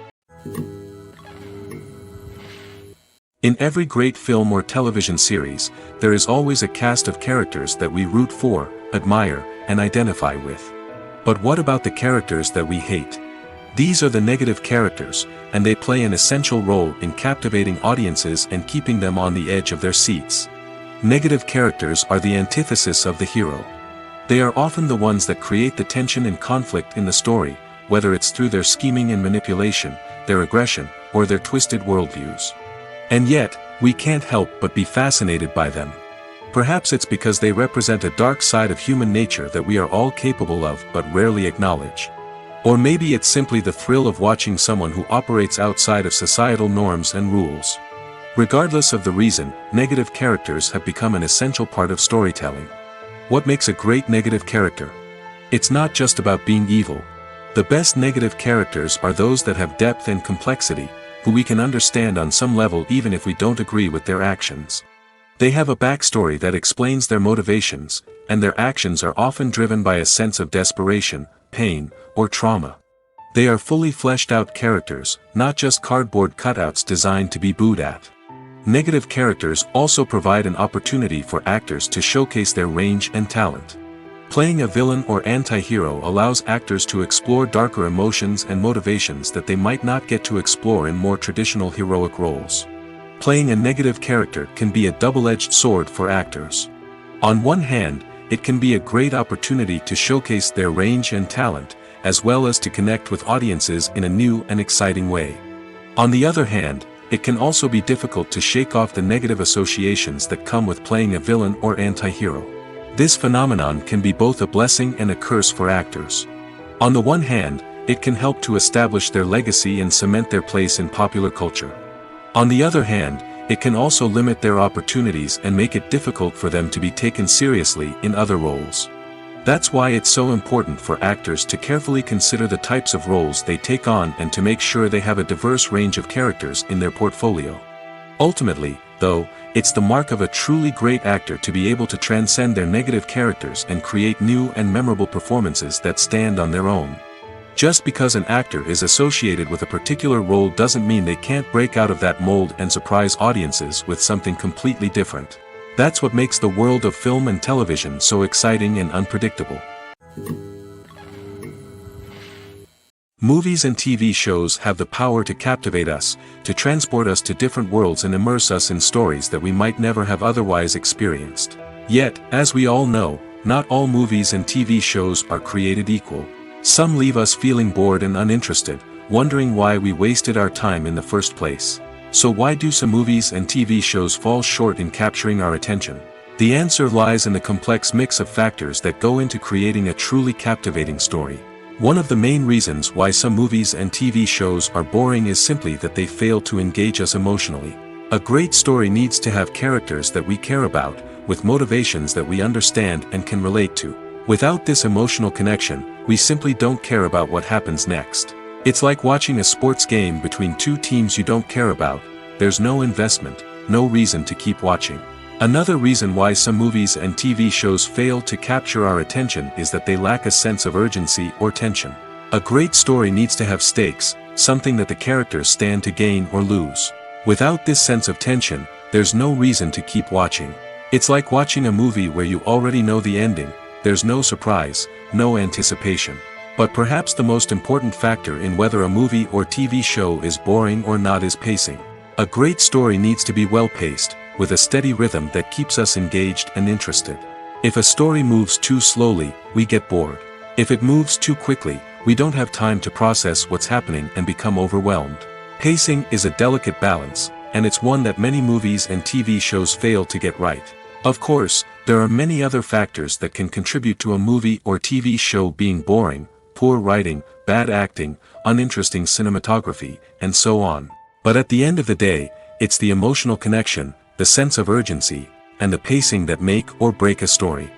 In every great film or television series, there is always a cast of characters that we root for, admire, and identify with. But what about the characters that we hate? These are the negative characters, and they play an essential role in captivating audiences and keeping them on the edge of their seats. Negative characters are the antithesis of the hero. They are often the ones that create the tension and conflict in the story, whether it's through their scheming and manipulation, their aggression, or their twisted worldviews. And yet, we can't help but be fascinated by them. Perhaps it's because they represent a dark side of human nature that we are all capable of but rarely acknowledge. Or maybe it's simply the thrill of watching someone who operates outside of societal norms and rules. Regardless of the reason, negative characters have become an essential part of storytelling. What makes a great negative character? It's not just about being evil. The best negative characters are those that have depth and complexity, who we can understand on some level even if we don't agree with their actions. They have a backstory that explains their motivations, and their actions are often driven by a sense of desperation, pain, or trauma. They are fully fleshed out characters, not just cardboard cutouts designed to be booed at. Negative characters also provide an opportunity for actors to showcase their range and talent. Playing a villain or anti-hero allows actors to explore darker emotions and motivations that they might not get to explore in more traditional heroic roles. Playing a negative character can be a double-edged sword for actors. On one hand, it can be a great opportunity to showcase their range and talent, as well as to connect with audiences in a new and exciting way. On the other hand, it can also be difficult to shake off the negative associations that come with playing a villain or anti-hero. This phenomenon can be both a blessing and a curse for actors. On the one hand, it can help to establish their legacy and cement their place in popular culture. On the other hand, it can also limit their opportunities and make it difficult for them to be taken seriously in other roles. That's why it's so important for actors to carefully consider the types of roles they take on and to make sure they have a diverse range of characters in their portfolio. Ultimately, though, it's the mark of a truly great actor to be able to transcend their negative characters and create new and memorable performances that stand on their own. Just because an actor is associated with a particular role doesn't mean they can't break out of that mold and surprise audiences with something completely different. That's what makes the world of film and television so exciting and unpredictable. Movies and TV shows have the power to captivate us, to transport us to different worlds and immerse us in stories that we might never have otherwise experienced. Yet, as we all know, not all movies and TV shows are created equal. Some leave us feeling bored and uninterested, wondering why we wasted our time in the first place. So why do some movies and TV shows fall short in capturing our attention? The answer lies in the complex mix of factors that go into creating a truly captivating story. One of the main reasons why some movies and TV shows are boring is simply that they fail to engage us emotionally. A great story needs to have characters that we care about, with motivations that we understand and can relate to. Without this emotional connection, we simply don't care about what happens next. It's like watching a sports game between two teams you don't care about. There's no investment, no reason to keep watching. Another reason why some movies and TV shows fail to capture our attention is that they lack a sense of urgency or tension. A great story needs to have stakes, something that the characters stand to gain or lose. Without this sense of tension, there's no reason to keep watching. It's like watching a movie where you already know the ending. There's no surprise, no anticipation. But perhaps the most important factor in whether a movie or TV show is boring or not is pacing. A great story needs to be well-paced, with a steady rhythm that keeps us engaged and interested. If a story moves too slowly, we get bored. If it moves too quickly, we don't have time to process what's happening and become overwhelmed. Pacing is a delicate balance, and it's one that many movies and TV shows fail to get right. Of course, there are many other factors that can contribute to a movie or TV show being boring: poor writing, bad acting, uninteresting cinematography, and so on. But at the end of the day, it's the emotional connection, the sense of urgency, and the pacing that make or break a story.